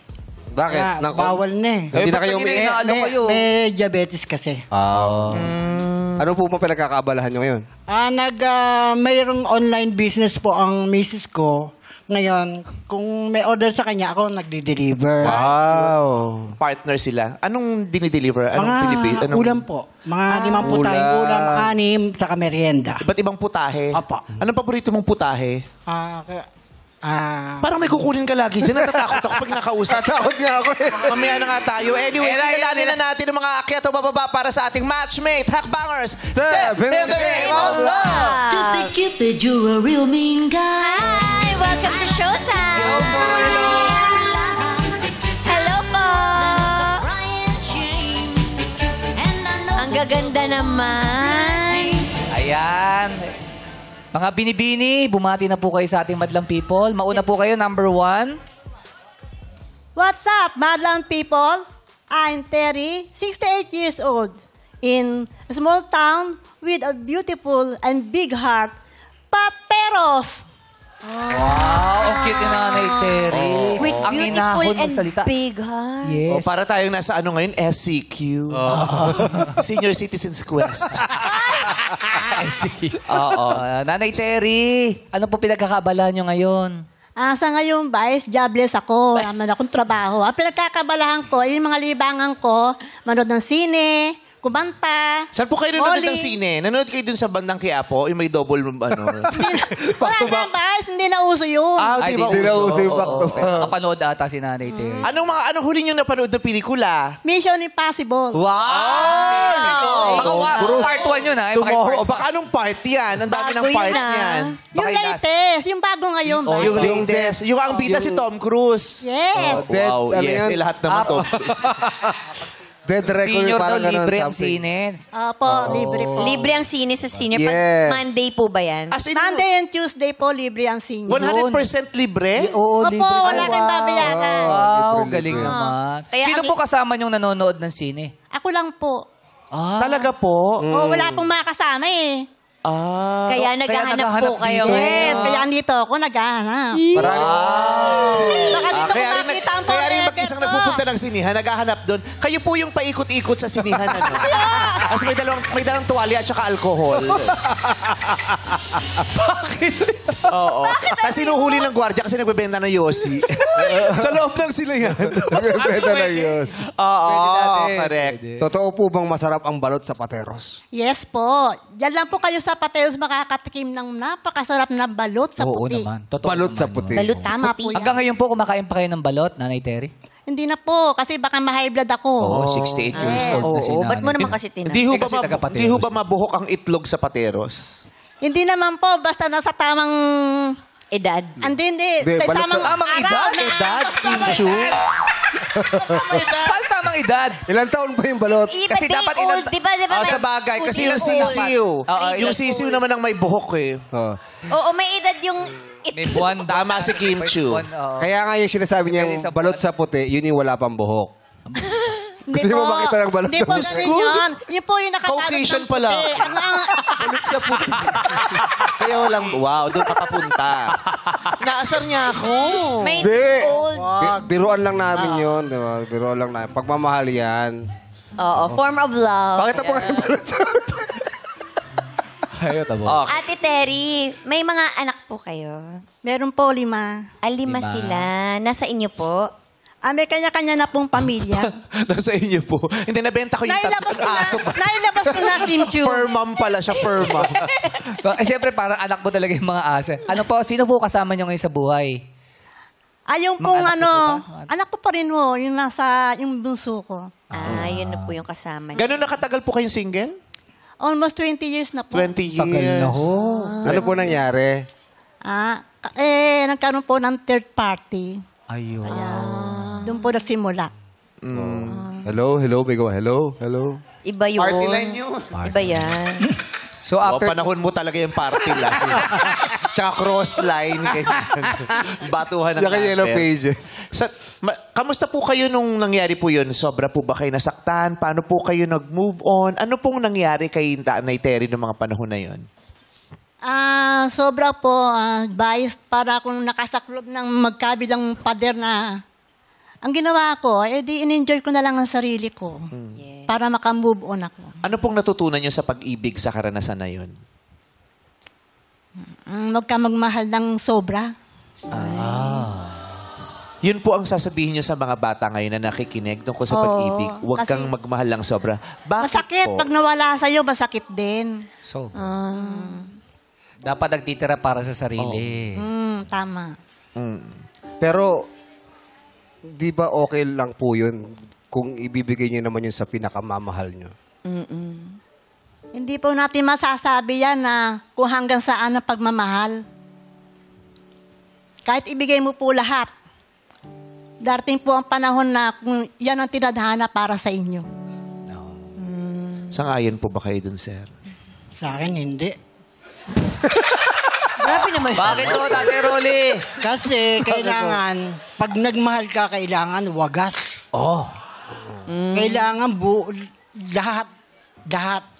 Speaker 4: Bakit?
Speaker 6: Kaya bawal na
Speaker 4: Hindi na kayo
Speaker 3: ba't inaalo kayo?
Speaker 6: May diabetes kasi.
Speaker 4: Ano po ba pinagkakaabalahan nyo ngayon?
Speaker 6: Mayroong online business po ang misis ko. Ngayon, kung may order sa kanya, ako nagdi-deliver.
Speaker 4: Wow.
Speaker 1: Partner sila. Anong dinideliver? Anong Pilipino?
Speaker 6: Mga ulam po. Mga 5 putahing ulam, 6, saka merienda.
Speaker 1: Iba't ibang putahe.
Speaker 6: Apa.
Speaker 1: Anong paborito mong putahe? Parang may kukunin ka lagi dyan. Natatakot ako pag nakausap.
Speaker 4: Takot niya ako eh.
Speaker 1: Mamaya na nga tayo. Anyway, kilalanin na natin ang mga akyat o bababa para sa ating matchmate, Hakbangers. Step in the name of love!
Speaker 9: Stupid Cupid, you're a real mean guy.
Speaker 2: Hi! Welcome to Showtime! Hello po! Ang gaganda naman.
Speaker 3: Ayan. Mga binibini, bumati na po kayo sa ating madlang people. Mauna po kayo, number 1.
Speaker 10: What's up, Madlang people? I'm Terry, 68 years old, in a small town with a beautiful and big heart, Pateros.
Speaker 3: Wow, ang cute ni Nanay Terry.
Speaker 2: With
Speaker 3: Ang
Speaker 2: beautiful
Speaker 3: inahon
Speaker 2: and
Speaker 3: mong salita.
Speaker 2: big heart.
Speaker 3: Yes.
Speaker 1: Para tayong nasa ngayon? SCQ. Senior Citizens Quest. Oo.
Speaker 3: Nanay Terry, ano po pinagkakaabalahan nyo ngayon?
Speaker 10: Sa ngayon, Vice, jobless ako. Naman akong trabaho. Ang pinagkakabalahan ko, yung mga libangan ko, manood ng sine, kumanta.
Speaker 1: Saan po kayo nanonood
Speaker 10: bowling.
Speaker 1: ng sine? Nanonood kayo dun sa bandang Quiapo? Yung may double,
Speaker 10: Wala na, Vice. Hindi na uso yun.
Speaker 1: Di ba
Speaker 4: Hindi na uso yung
Speaker 1: Oo,
Speaker 4: back to
Speaker 1: oo.
Speaker 4: back.
Speaker 3: Kapanood ata si Nanay Terry.
Speaker 1: Anong huli niyong napanood na pelikula?
Speaker 10: Mission Impossible.
Speaker 1: Wow!
Speaker 3: Part 1 yun ha.
Speaker 1: Tomorrow. Baka anong part yan? Ang dami ng
Speaker 2: Bago
Speaker 1: part
Speaker 2: yun,
Speaker 1: yan.
Speaker 10: Yung latest. Yung bago ngayon, Vice.
Speaker 1: Yung latest. Yung ang bida si Tom Cruise.
Speaker 10: Yes.
Speaker 1: Wow,
Speaker 4: Ano
Speaker 1: yes.
Speaker 4: yan?
Speaker 1: Lahat naman Tom Cruise.
Speaker 4: Dead record
Speaker 3: Senior daw,
Speaker 4: parang ganun.
Speaker 3: libre ang
Speaker 4: something.
Speaker 3: sine.
Speaker 10: Opo, libre po.
Speaker 2: Libre ang sine sa senior.
Speaker 4: Yes.
Speaker 2: Monday po ba yan?
Speaker 1: As in,
Speaker 10: Monday and Tuesday po, libre ang senior.
Speaker 1: 100% libre?
Speaker 3: Oo,
Speaker 10: Opo,
Speaker 3: libre.
Speaker 10: wala kang babayaran.
Speaker 3: Wow,
Speaker 4: Libre,
Speaker 3: galing
Speaker 4: libre.
Speaker 3: naman.
Speaker 2: Kaya
Speaker 3: Sino
Speaker 2: ang-
Speaker 3: po kasama niyong nanonood ng sine?
Speaker 10: Ako lang po.
Speaker 1: Talaga po?
Speaker 10: Oh, wala pong makasama eh.
Speaker 2: Kaya naghahanap po kayo.
Speaker 10: Yes, kaya andito ako naghahanap.
Speaker 4: Marami.
Speaker 10: Baka dito
Speaker 1: Kaya
Speaker 10: ko
Speaker 1: rin,
Speaker 10: nakita ang
Speaker 1: kaya rin
Speaker 10: forever
Speaker 1: mag-isang
Speaker 10: ko.
Speaker 1: nagpupunta ng sinihan, naghahanap doon. Kayo po yung paikot-ikot sa sinihan. Ano? Kasi may dalang tuwalya at saka alcohol. Bakit? Oo. Kasi sinuhuli ng gwardiya kasi nagbebenta ng Yossi. Sa loob ng sinihan.
Speaker 4: Nagbebenta na yun.
Speaker 1: Oo, correct.
Speaker 4: Totoo po bang masarap ang balot sa pateros?
Speaker 10: Yes po. Diyan lang po kayo sa Pateros makakatikim ng napakasarap na balot sa
Speaker 3: Oo
Speaker 10: puti.
Speaker 3: naman. Totoo
Speaker 4: Balot sa
Speaker 3: naman
Speaker 4: puti.
Speaker 3: yun.
Speaker 2: Balot sa
Speaker 10: Tama
Speaker 2: puti.
Speaker 10: po yan.
Speaker 3: Hanggang ngayon po, kumakain pa kayo ng balot, Nanay Terry?
Speaker 10: Hindi na po, kasi baka ma-high blood ako.
Speaker 3: Oo, 68 years old na si
Speaker 2: Oo, ba't mo
Speaker 3: Nanay.
Speaker 2: naman kasi tinanong?
Speaker 1: Hindi ho ba mabuhok ang itlog sa pateros?
Speaker 10: Hindi naman po, basta nasa tamang...
Speaker 2: Edad.
Speaker 10: Hindi.
Speaker 4: Hindi,
Speaker 10: Sa
Speaker 4: balot
Speaker 10: tamang
Speaker 3: sa- tamang
Speaker 10: araw
Speaker 3: edad?
Speaker 10: na...
Speaker 1: Edad, Kim Chu?
Speaker 3: Paano tamang edad?
Speaker 4: Ilang taon ba yung balot?
Speaker 2: Iba
Speaker 3: Kasi
Speaker 2: day
Speaker 3: dapat
Speaker 2: old,
Speaker 3: ilang-
Speaker 2: di ba?
Speaker 1: Sa bagay, kasi yung
Speaker 2: Food is
Speaker 1: sisiw.
Speaker 3: Oo,
Speaker 1: Yung
Speaker 3: ilan-
Speaker 1: sisiw naman ang may buhok eh.
Speaker 4: Oh.
Speaker 2: Oo, may edad yung
Speaker 3: May buwan.
Speaker 1: Tama si Kim Chu.
Speaker 4: Kaya nga yung sinasabi niya,
Speaker 3: Pwede sa
Speaker 4: balot
Speaker 3: buwan.
Speaker 4: sa puti, yun yung wala pang buhok.
Speaker 10: Hindi
Speaker 4: Gusto mo
Speaker 10: po.
Speaker 4: makita ng balot
Speaker 10: Hindi
Speaker 4: sa
Speaker 10: po
Speaker 4: puti?
Speaker 10: ganun yun. Yun po yung nakabalot
Speaker 1: Caucasian
Speaker 10: ng
Speaker 1: pala.
Speaker 10: puti.
Speaker 1: Balot sa puti. Kaya walang, wow, doon ka papunta. Naasar niya ako.
Speaker 2: may
Speaker 4: Hindi.
Speaker 2: old.
Speaker 4: Biruan lang namin yun. Diba? Biruan lang namin. Pagmamahal yan.
Speaker 2: Oo, form of love.
Speaker 4: Pakita mo nga yung balot sa puti.
Speaker 3: Ayaw, tabo.
Speaker 1: Okay.
Speaker 2: Ate Terry, may mga anak po kayo.
Speaker 10: Meron po 5.
Speaker 2: Lima sila. Nasa inyo po.
Speaker 10: May kanya-kanya na pong pamilya.
Speaker 1: Nasa inyo po. Hindi, nabenta ko yung
Speaker 10: Nailabas ko
Speaker 1: tatlong
Speaker 10: na,
Speaker 1: aso.
Speaker 10: nailabas ko na, Kim Chu.
Speaker 1: Fur mom pala siya, fur mom.
Speaker 3: Siyempre, parang anak mo talaga yung mga asa. Ano po, sino po kasama niyo ngayon sa buhay?
Speaker 10: Yung
Speaker 3: Mga
Speaker 10: pong
Speaker 3: anak
Speaker 10: ano,
Speaker 3: niyo po ba?
Speaker 10: anak ko pa rin mo, yung nasa, yung bunso ko.
Speaker 2: Yun na po yung kasama.
Speaker 1: Gano'n nakatagal po kayong single?
Speaker 10: Almost 20 years na po.
Speaker 1: 20 years.
Speaker 3: Tagal na ho.
Speaker 4: Ano po nangyari?
Speaker 10: Nagkaroon po ng third party.
Speaker 3: Ayun.
Speaker 10: Doon po nagsimula.
Speaker 4: Hello, may gawa. Hello.
Speaker 2: Iba yun.
Speaker 7: Party line yun.
Speaker 2: Iba yan.
Speaker 3: So
Speaker 1: After...
Speaker 3: after...
Speaker 1: panahon mo talaga yung party line. Tsaka cross line. ganyan. Batuhan ng
Speaker 4: Saka yellow
Speaker 1: number.
Speaker 4: pages.
Speaker 1: Kamusta po kayo nung nangyari po yun? Sobra po ba kayo nasaktan? Paano po kayo nag-move on? Ano pong nangyari kay Nanay Terry noong mga panahon na yun?
Speaker 10: Sobra po, biased para akong nakasaklob ng magkabilang pader na ang ginawa ko, di in-enjoy ko na lang ang sarili ko para makamove on ako.
Speaker 1: Ano pong natutunan nyo sa pag-ibig sa karanasan na yun?
Speaker 10: Huwag ka magmahal ng sobra.
Speaker 1: Yun po ang sasabihin nyo sa mga bata ngayon na nakikinig tungkol sa
Speaker 10: Oo,
Speaker 1: pag-ibig. Huwag
Speaker 10: kasi-
Speaker 1: kang magmahal lang sobra. Bakit
Speaker 10: Masakit.
Speaker 1: po?
Speaker 10: Pag nawala sa'yo, masakit din.
Speaker 3: So, dapat nagtitira para sa sarili.
Speaker 10: Tama.
Speaker 4: Pero, di ba okay lang po yun kung ibibigay niyo naman yun sa pinakamamahal niyo?
Speaker 10: Hindi po natin masasabi yan na kung hanggang saan ang pagmamahal. Kahit ibigay mo po lahat, darating po ang panahon na kung yan ang tinadhana para sa inyo.
Speaker 1: Sangayon po ba kayo dun, sir?
Speaker 6: Sa akin, hindi.
Speaker 2: Grabe naman.
Speaker 3: Bakit to, Tate Rolly?
Speaker 6: Kasi kailangan, pag nagmahal ka, kailangan wagas. Kailangan lahat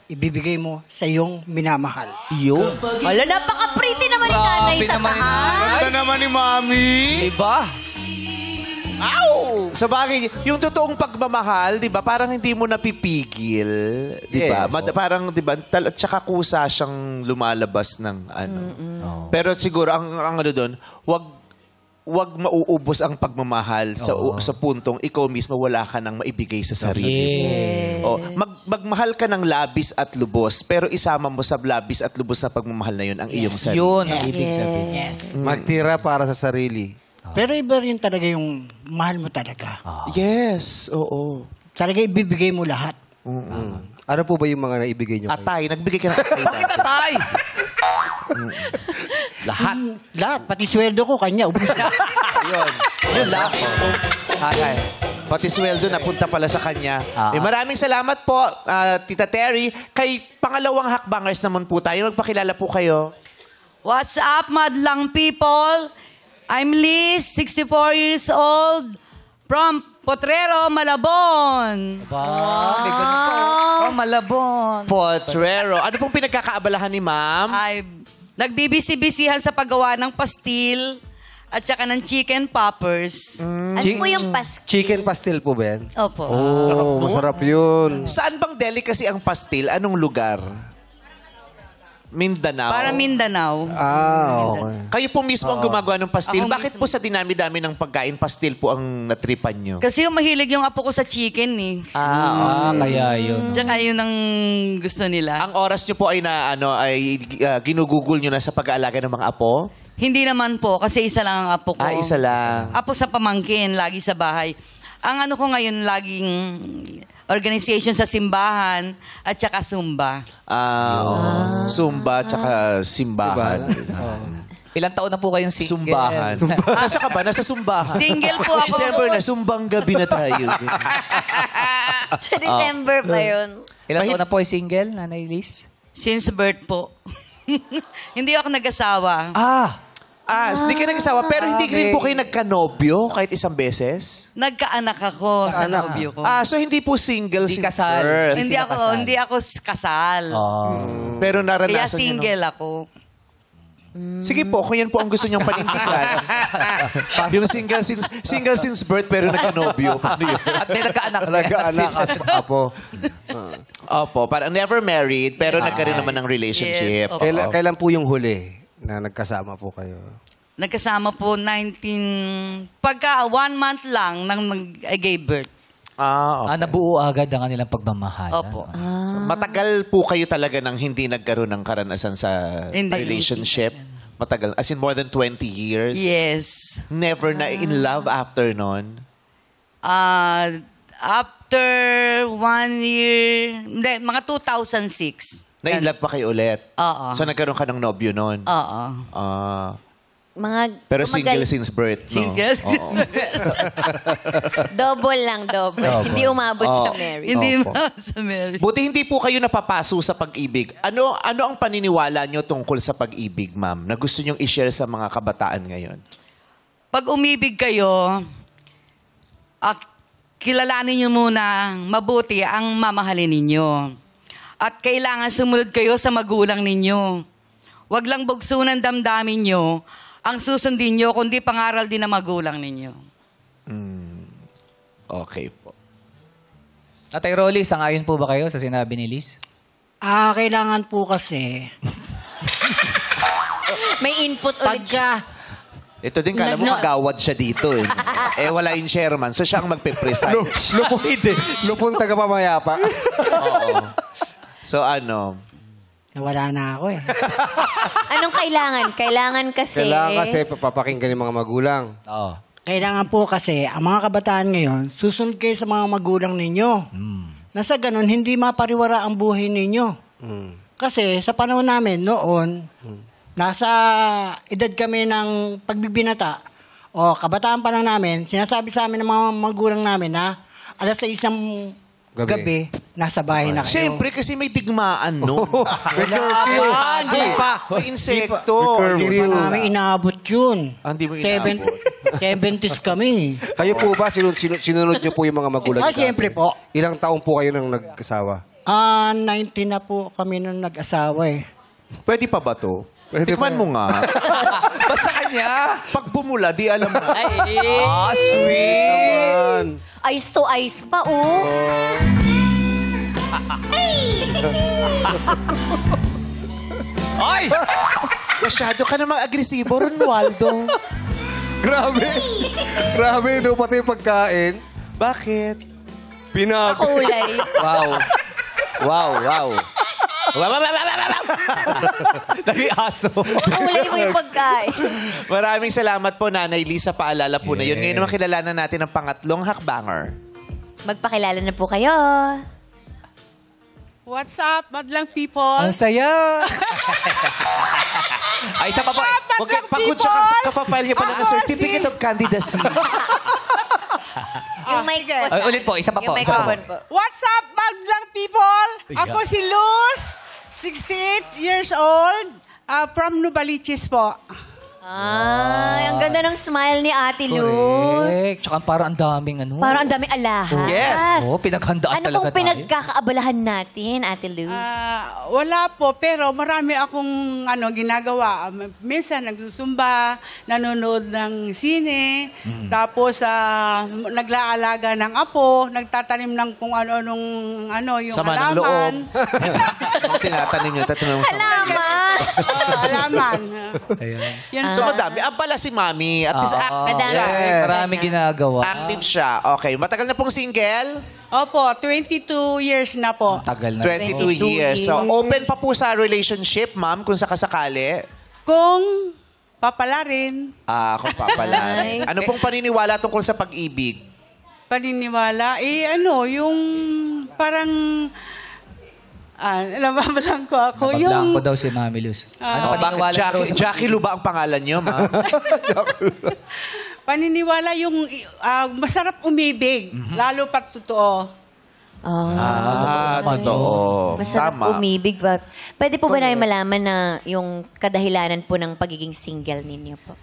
Speaker 6: ibibigay mo sa iyong minamahal.
Speaker 3: Yun.
Speaker 2: Wala, napaka-pretty naman ni nanay sa taas.
Speaker 7: Ganda naman ni Mami.
Speaker 3: Diba?
Speaker 1: Sa bagay, yung totoong pagmamahal, di ba, parang hindi mo napipigil. Di ba?
Speaker 4: Yes.
Speaker 1: Parang, di ba, tsaka kusa siyang lumalabas ng ano. Pero siguro, ang ano doon, wag mauubos ang pagmamahal sa puntong ikaw mismo wala ka nang maibigay sa sarili mo. Magmahal ka ng labis at lubos, pero isama mo sa labis at lubos na pagmamahal na yun ang iyong sarili.
Speaker 3: Yun ang ibig sabihin.
Speaker 4: Magtira para sa sarili.
Speaker 6: Pero iba rin talaga yung mahal mo talaga.
Speaker 1: Yes, oo.
Speaker 6: Talaga ibibigay mo lahat.
Speaker 4: Ano po ba yung mga naibigay niyo?
Speaker 1: Atay, nagbigay ka ng atay.
Speaker 3: Bakit tatay?
Speaker 1: Lahat.
Speaker 6: Lahat, pati sweldo ko, kanya. Ubus na.
Speaker 1: Yun.
Speaker 3: Yun lang. Okay.
Speaker 1: Pati sweldo napunta pala sa kanya.
Speaker 3: Ah.
Speaker 1: Maraming salamat po, Tita Terry. Kay pangalawang hakbangers naman po tayo. Magpakilala po kayo.
Speaker 11: What's up, madlang people? I'm Liz, 64 years old, from Potrero, Malabon.
Speaker 3: Malabon.
Speaker 1: Potrero. Ano pong pinagkakaabalahan ni ma'am?
Speaker 11: Ay, nagbibisi-bisihan sa paggawa ng pastil at saka ng chicken poppers.
Speaker 2: Ano po yung pastil?
Speaker 4: Chicken pastil po ba yan?
Speaker 11: Opo.
Speaker 4: Oh, masarap yun.
Speaker 1: Saan bang delicacy ang pastil? Anong lugar? Mindanao.
Speaker 11: Para Mindanao.
Speaker 4: Okay.
Speaker 1: Kayo po mismo ang gumagawa ng pastil.
Speaker 11: Ako
Speaker 1: Bakit
Speaker 11: mismo.
Speaker 1: po sa dinami-dami ng pagkain, pastil po ang natripan nyo?
Speaker 11: Kasi yung mahilig yung apo ko sa chicken eh.
Speaker 3: Kaya yun.
Speaker 11: Tsaka yun ang gusto nila.
Speaker 1: Ang oras nyo po ay ginugugol nyo na sa pag-aalaga ng mga apo?
Speaker 11: Hindi naman po, kasi isa lang ang apo ko.
Speaker 1: Isa lang.
Speaker 11: Apo sa pamangkin, lagi sa bahay. Ang ano ko ngayon, laging organization sa simbahan at saka Zumba.
Speaker 1: Zumba tsaka simbahan.
Speaker 3: Ilang taon na po kayong single?
Speaker 1: Sumbahan. Nasa ka ba? Nasa sumbahan.
Speaker 11: Single po ako.
Speaker 1: December na, sumbang gabi na tayo.
Speaker 2: Sa December pa yun.
Speaker 3: Ilang taon na po yung single, Nanay Liz?
Speaker 11: Since birth po. Hindi ako nag-asawa.
Speaker 1: Hindi ka nag-asawa, pero hindi rin po kayo nagkanobyo kahit isang beses?
Speaker 11: Nagkaanak ako sa nobyo ko.
Speaker 1: So hindi po single,
Speaker 3: Hindi
Speaker 1: since
Speaker 3: kasal.
Speaker 1: birth.
Speaker 11: Hindi ako kasal.
Speaker 1: Pero naranasan
Speaker 11: Kaya
Speaker 1: niyo
Speaker 11: single ako.
Speaker 1: Sige po, kung yan po ang gusto niyang panindigan. Yung single since birth pero nagkanobyo. Paano yun?
Speaker 3: At may nagkaanak.
Speaker 4: Nagkaanak at apo.
Speaker 1: Opo, parang never married pero nagkaroon naman ng relationship.
Speaker 11: Yes, opo.
Speaker 4: Kailan po yung huli na nagkasama po kayo?
Speaker 11: Nagkasama po 19... Pagka 1 month lang nang gave birth.
Speaker 1: Okay.
Speaker 3: Nabuo agad ang kanilang pagmamahal.
Speaker 11: Opo.
Speaker 1: So, matagal po kayo talaga nang hindi nagkaroon ng karanasan sa relationship? Matagal? As in more than 20 years?
Speaker 11: Yes.
Speaker 1: Never na in love after nun?
Speaker 11: After 1 year... Hindi, mga 2006.
Speaker 1: Na in love pa kayo ulit?
Speaker 11: Oo.
Speaker 1: So nagkaroon ka ng nobyo nun?
Speaker 11: Oo.
Speaker 1: Pero single since birth, no?
Speaker 11: Single.
Speaker 1: Oo.
Speaker 2: Double lang, double. Hindi umabot sa marriage.
Speaker 11: Hindi
Speaker 1: Opo.
Speaker 11: sa marriage.
Speaker 1: Buti hindi po kayo napapaso sa pag-ibig. Ano ang paniniwala nyo tungkol sa pag-ibig, ma'am, na gusto nyong i-share sa mga kabataan ngayon?
Speaker 11: Pag umibig kayo, kilalanin nyo muna mabuti ang mamahalin ninyo. At kailangan sumunod kayo sa magulang ninyo. Huwag lang bugso ng damdamin nyo ang susundin nyo, kundi pangaral din ng magulang ninyo.
Speaker 1: Okay po.
Speaker 3: Tatay Rolly, sangayon po ba kayo sa sinabi ni Liz?
Speaker 6: Kailangan po kasi,
Speaker 2: May input ulit.
Speaker 6: pagka,
Speaker 1: Ito din, kala mo kagawad siya dito. Wala yung chairman, so siya ang magpe-preside.
Speaker 4: Lupon taga pamayapa.
Speaker 1: Oo. So
Speaker 6: nawala na ako
Speaker 2: Anong kailangan? Kailangan kasi
Speaker 4: papakinggan ng mga magulang.
Speaker 3: Oo.
Speaker 6: Kailangan po kasi, ang mga kabataan ngayon, susunod kayo sa mga magulang ninyo. Nasa ganun, hindi mapariwara ang buhay ninyo. Kasi sa panahon namin noon, nasa edad kami ng pagbibinata, o kabataan pa lang namin, sinasabi sa amin ng mga magulang namin na alas 6 ng gabi, nasa bahay na kayo.
Speaker 1: Siyempre, kasi may digmaan, no?
Speaker 6: Hindi pa.
Speaker 1: May insekto.
Speaker 6: Hindi pa namin inaabot yun.
Speaker 1: Hindi mo inaabot.
Speaker 6: 70s kami.
Speaker 4: Kayo po ba, sinunod niyo po yung mga magulang niyo?
Speaker 6: Siyempre po.
Speaker 4: Ilang taon po kayo nang nagkasawa?
Speaker 6: 19 na po kami nung nag-asawa
Speaker 1: Pwede pa ba to?
Speaker 4: Pwede
Speaker 1: Tikman
Speaker 4: pa.
Speaker 1: mo nga.
Speaker 3: Ba't sa kanya?
Speaker 1: Pag bumula, di alam na.
Speaker 3: Sweet!
Speaker 2: Ice to ice pa, oh.
Speaker 3: Ay!
Speaker 1: Masyado ka namang agresibo, Ronaldo.
Speaker 4: Grabe. Grabe, no? Pati yung pagkain.
Speaker 1: Bakit?
Speaker 2: Kulay.
Speaker 1: Wow.
Speaker 3: Naging aso.
Speaker 2: Kulay mo yung pagkain.
Speaker 1: Maraming salamat po, Nanay Liz, sa paalala po na yun. Ngayon naman kilalanan natin ang pangatlong hakbanger.
Speaker 2: Magpakilala na po kayo.
Speaker 12: What's up, madlang people?
Speaker 3: Ang saya! Ay, isa pa po.
Speaker 1: Kapapile niya pala ng Certificate of Candidacy.
Speaker 2: Yung mic po.
Speaker 3: Ay, ulit po, isa pa po.
Speaker 2: Yung microphone po.
Speaker 12: What's up, madlang people? Ako si Luz, 68 years old, from Nubaliches po.
Speaker 2: Ay, ang ganda ng smile ni Ate Luz.
Speaker 3: Correct. Tsaka parang ang daming ano.
Speaker 2: Parang ang daming alahas.
Speaker 1: Yes.
Speaker 3: Oo, pinaghandaan
Speaker 2: Ano
Speaker 3: talaga
Speaker 2: pong pinagkakaabalahan natin, Ate Luz?
Speaker 12: Wala po, pero marami akong ginagawa. Minsan nagsusumba, nanonood ng sine, tapos naglaalaga ng apo, nagtatanim ng kung ano-anong yung
Speaker 1: Sama ng loob.
Speaker 12: halaman.
Speaker 1: Tinatanim niyo, tatanong mo sa
Speaker 2: Halaman!
Speaker 12: Halaman. Yan
Speaker 1: So, madami. Pala si Mami. At least active
Speaker 2: Madami.
Speaker 1: siya.
Speaker 3: Marami ginagawa.
Speaker 1: Active siya. Okay. Matagal na pong single?
Speaker 12: Opo, 22 years na po.
Speaker 3: Tagal na.
Speaker 1: 22 years. So, open pa po sa relationship, ma'am, kung sakasakali?
Speaker 12: Kung papalarin,
Speaker 1: Kung papala. Ano pong paniniwala tungkol sa pag-ibig?
Speaker 12: paniniwala, yung parang, nababalang ko ako.
Speaker 3: Nabablang ko daw si Mami Luz. Ano paniniwala daw sa
Speaker 1: Jackie Lu ba ang pangalan niyo, ma'am?
Speaker 12: Paniniwala yung masarap umibig, lalo pat totoo.
Speaker 1: Totoo.
Speaker 2: Masarap
Speaker 1: Tama.
Speaker 2: umibig. But pwede po ba namin malaman na yung kadahilanan po ng pagiging single ninyo po?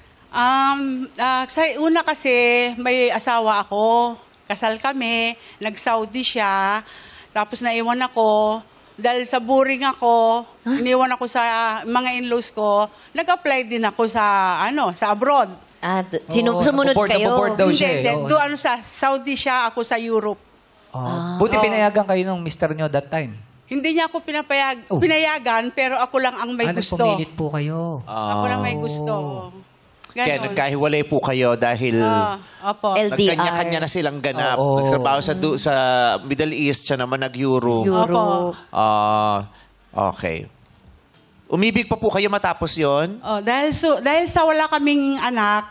Speaker 12: Sa una kasi, may asawa ako. Kasal kami, nag-Saudi siya. Tapos naiwan ako. Dahil sa boring ako, iniwan ako sa mga in-laws ko. Nag-apply din ako sa abroad.
Speaker 2: Sumunod kayo?
Speaker 3: Naboboard daw siya.
Speaker 12: Hindi, doon sa Saudi siya, ako sa Europe.
Speaker 3: Buti pinayagan kayo ng mister nyo that time.
Speaker 12: Hindi niya ako pinayagan, pero ako lang ang may gusto.
Speaker 3: Pumilit po kayo.
Speaker 12: Ako lang may gusto.
Speaker 1: Kaya
Speaker 12: Ganon.
Speaker 1: nagkahiwalay po kayo dahil
Speaker 12: Opo.
Speaker 1: nagkanya-kanya na silang ganap. Nagtrabaho sa Middle East, siya naman nag-Europe.
Speaker 12: Opo.
Speaker 1: Okay. Umibig pa po kayo matapos yon?
Speaker 12: Dahil sa wala kaming anak,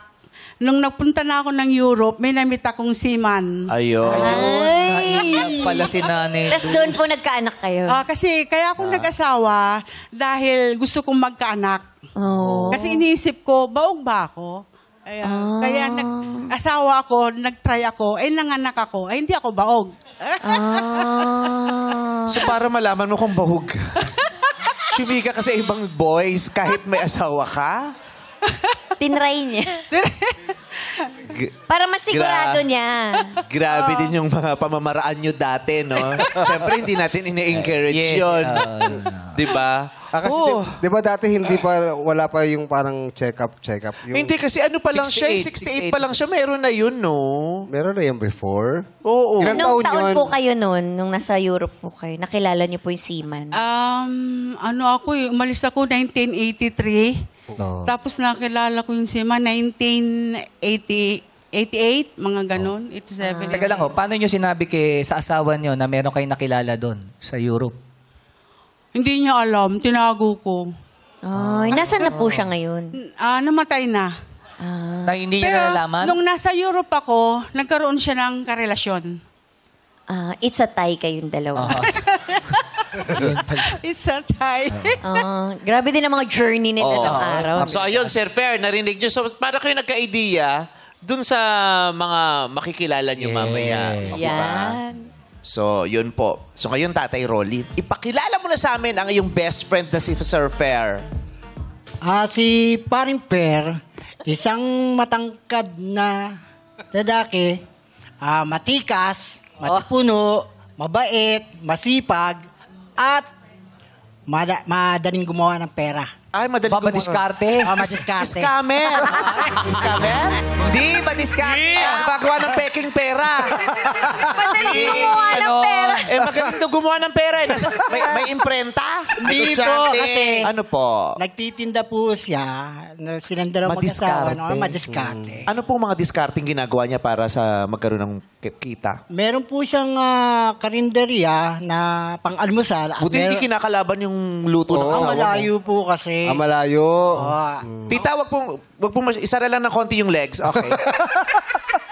Speaker 12: nung nagpunta na ako ng Europe, may namit akong seaman.
Speaker 1: Ayun.
Speaker 3: Naiiyak pala si Nanay.
Speaker 2: Tapos doon po nagkaanak kayo?
Speaker 12: Kasi kaya ako nag-asawa dahil gusto kong magkaanak. Kasi iniisip ko, baog ba ako? Kaya nag-asawa ako, nag-try ako, nanganak ako, hindi ako baog.
Speaker 1: So para malaman mo kung bahog ka. Chumika ka sa ibang boys kahit may asawa ka?
Speaker 2: Tinry niya. Para masigurado niya.
Speaker 1: Grabe din yung mga pamamaraan nyo dati, no? Siyempre, hindi natin ine-encourage yun. Di ba?
Speaker 4: Kasi di ba dati wala pa yung parang check-up. Yung
Speaker 1: Hindi kasi ano pa lang siya, 68 pa lang siya, meron na yun, no?
Speaker 4: Meron na yung before?
Speaker 1: Oo.
Speaker 4: Ilang
Speaker 2: Anong taon
Speaker 4: yun?
Speaker 2: po kayo noon, nung nasa Europe po kayo? Nakilala niyo po yung seaman?
Speaker 12: Umalis ako 1983. Tapos nakilala ko yung seaman 1988, mga ganon, 87.
Speaker 3: Teka lang, paano nyo sinabi sa asawa nyo na meron kayong nakilala doon sa Europe?
Speaker 12: Hindi niya alam, tinago ko.
Speaker 2: Nasaan na po siya ngayon?
Speaker 12: Namatay na.
Speaker 3: Na hindi niya nalalaman?
Speaker 12: Nung nasa Europe ako, nagkaroon siya ng karelasyon.
Speaker 2: It's a tie kayong dalawa.
Speaker 12: It's a tie.
Speaker 2: Grabe din ang mga journey nila ng araw.
Speaker 1: So ayun, Sir Fer, narinig nyo. So para kayo nagka-idea dun sa mga makikilala nyo mamaya. Okay ba?
Speaker 2: Yan.
Speaker 1: So, yun po. So ngayon, Tatay Rolly, ipakilala mo na sa amin ang iyong best friend na si Sir Fer.
Speaker 6: Si Paring Per, isang matangkad na lalaki, matikas, matipuno, mabait, masipag, at madaling gumawa ng pera.
Speaker 1: Ay, madaling gumawa.
Speaker 3: Madiskarte?
Speaker 6: Madiskarte.
Speaker 1: Scammer! Scammer?
Speaker 3: Hindi, madiskarte.
Speaker 1: Magawa ng peking pera.
Speaker 2: Madaling gumawa ng pera.
Speaker 1: Magaling na gumawa ng pera. May imprenta?
Speaker 6: Hindi po, kasi
Speaker 1: Ano po?
Speaker 6: nagtitinda po siya, silang dalawang mag-asawa, madiskarte.
Speaker 1: Ano pong mga discarding ginagawa niya para sa magkaroon ng kita?
Speaker 6: Meron po siyang karinderya na pang-almusal. at
Speaker 1: Buti hindi kinakalaban yung luto ng asawa mo.
Speaker 6: malayo po kasi.
Speaker 4: Malayo.
Speaker 1: Tita, wag pong isara lang ng konti yung legs. Okay.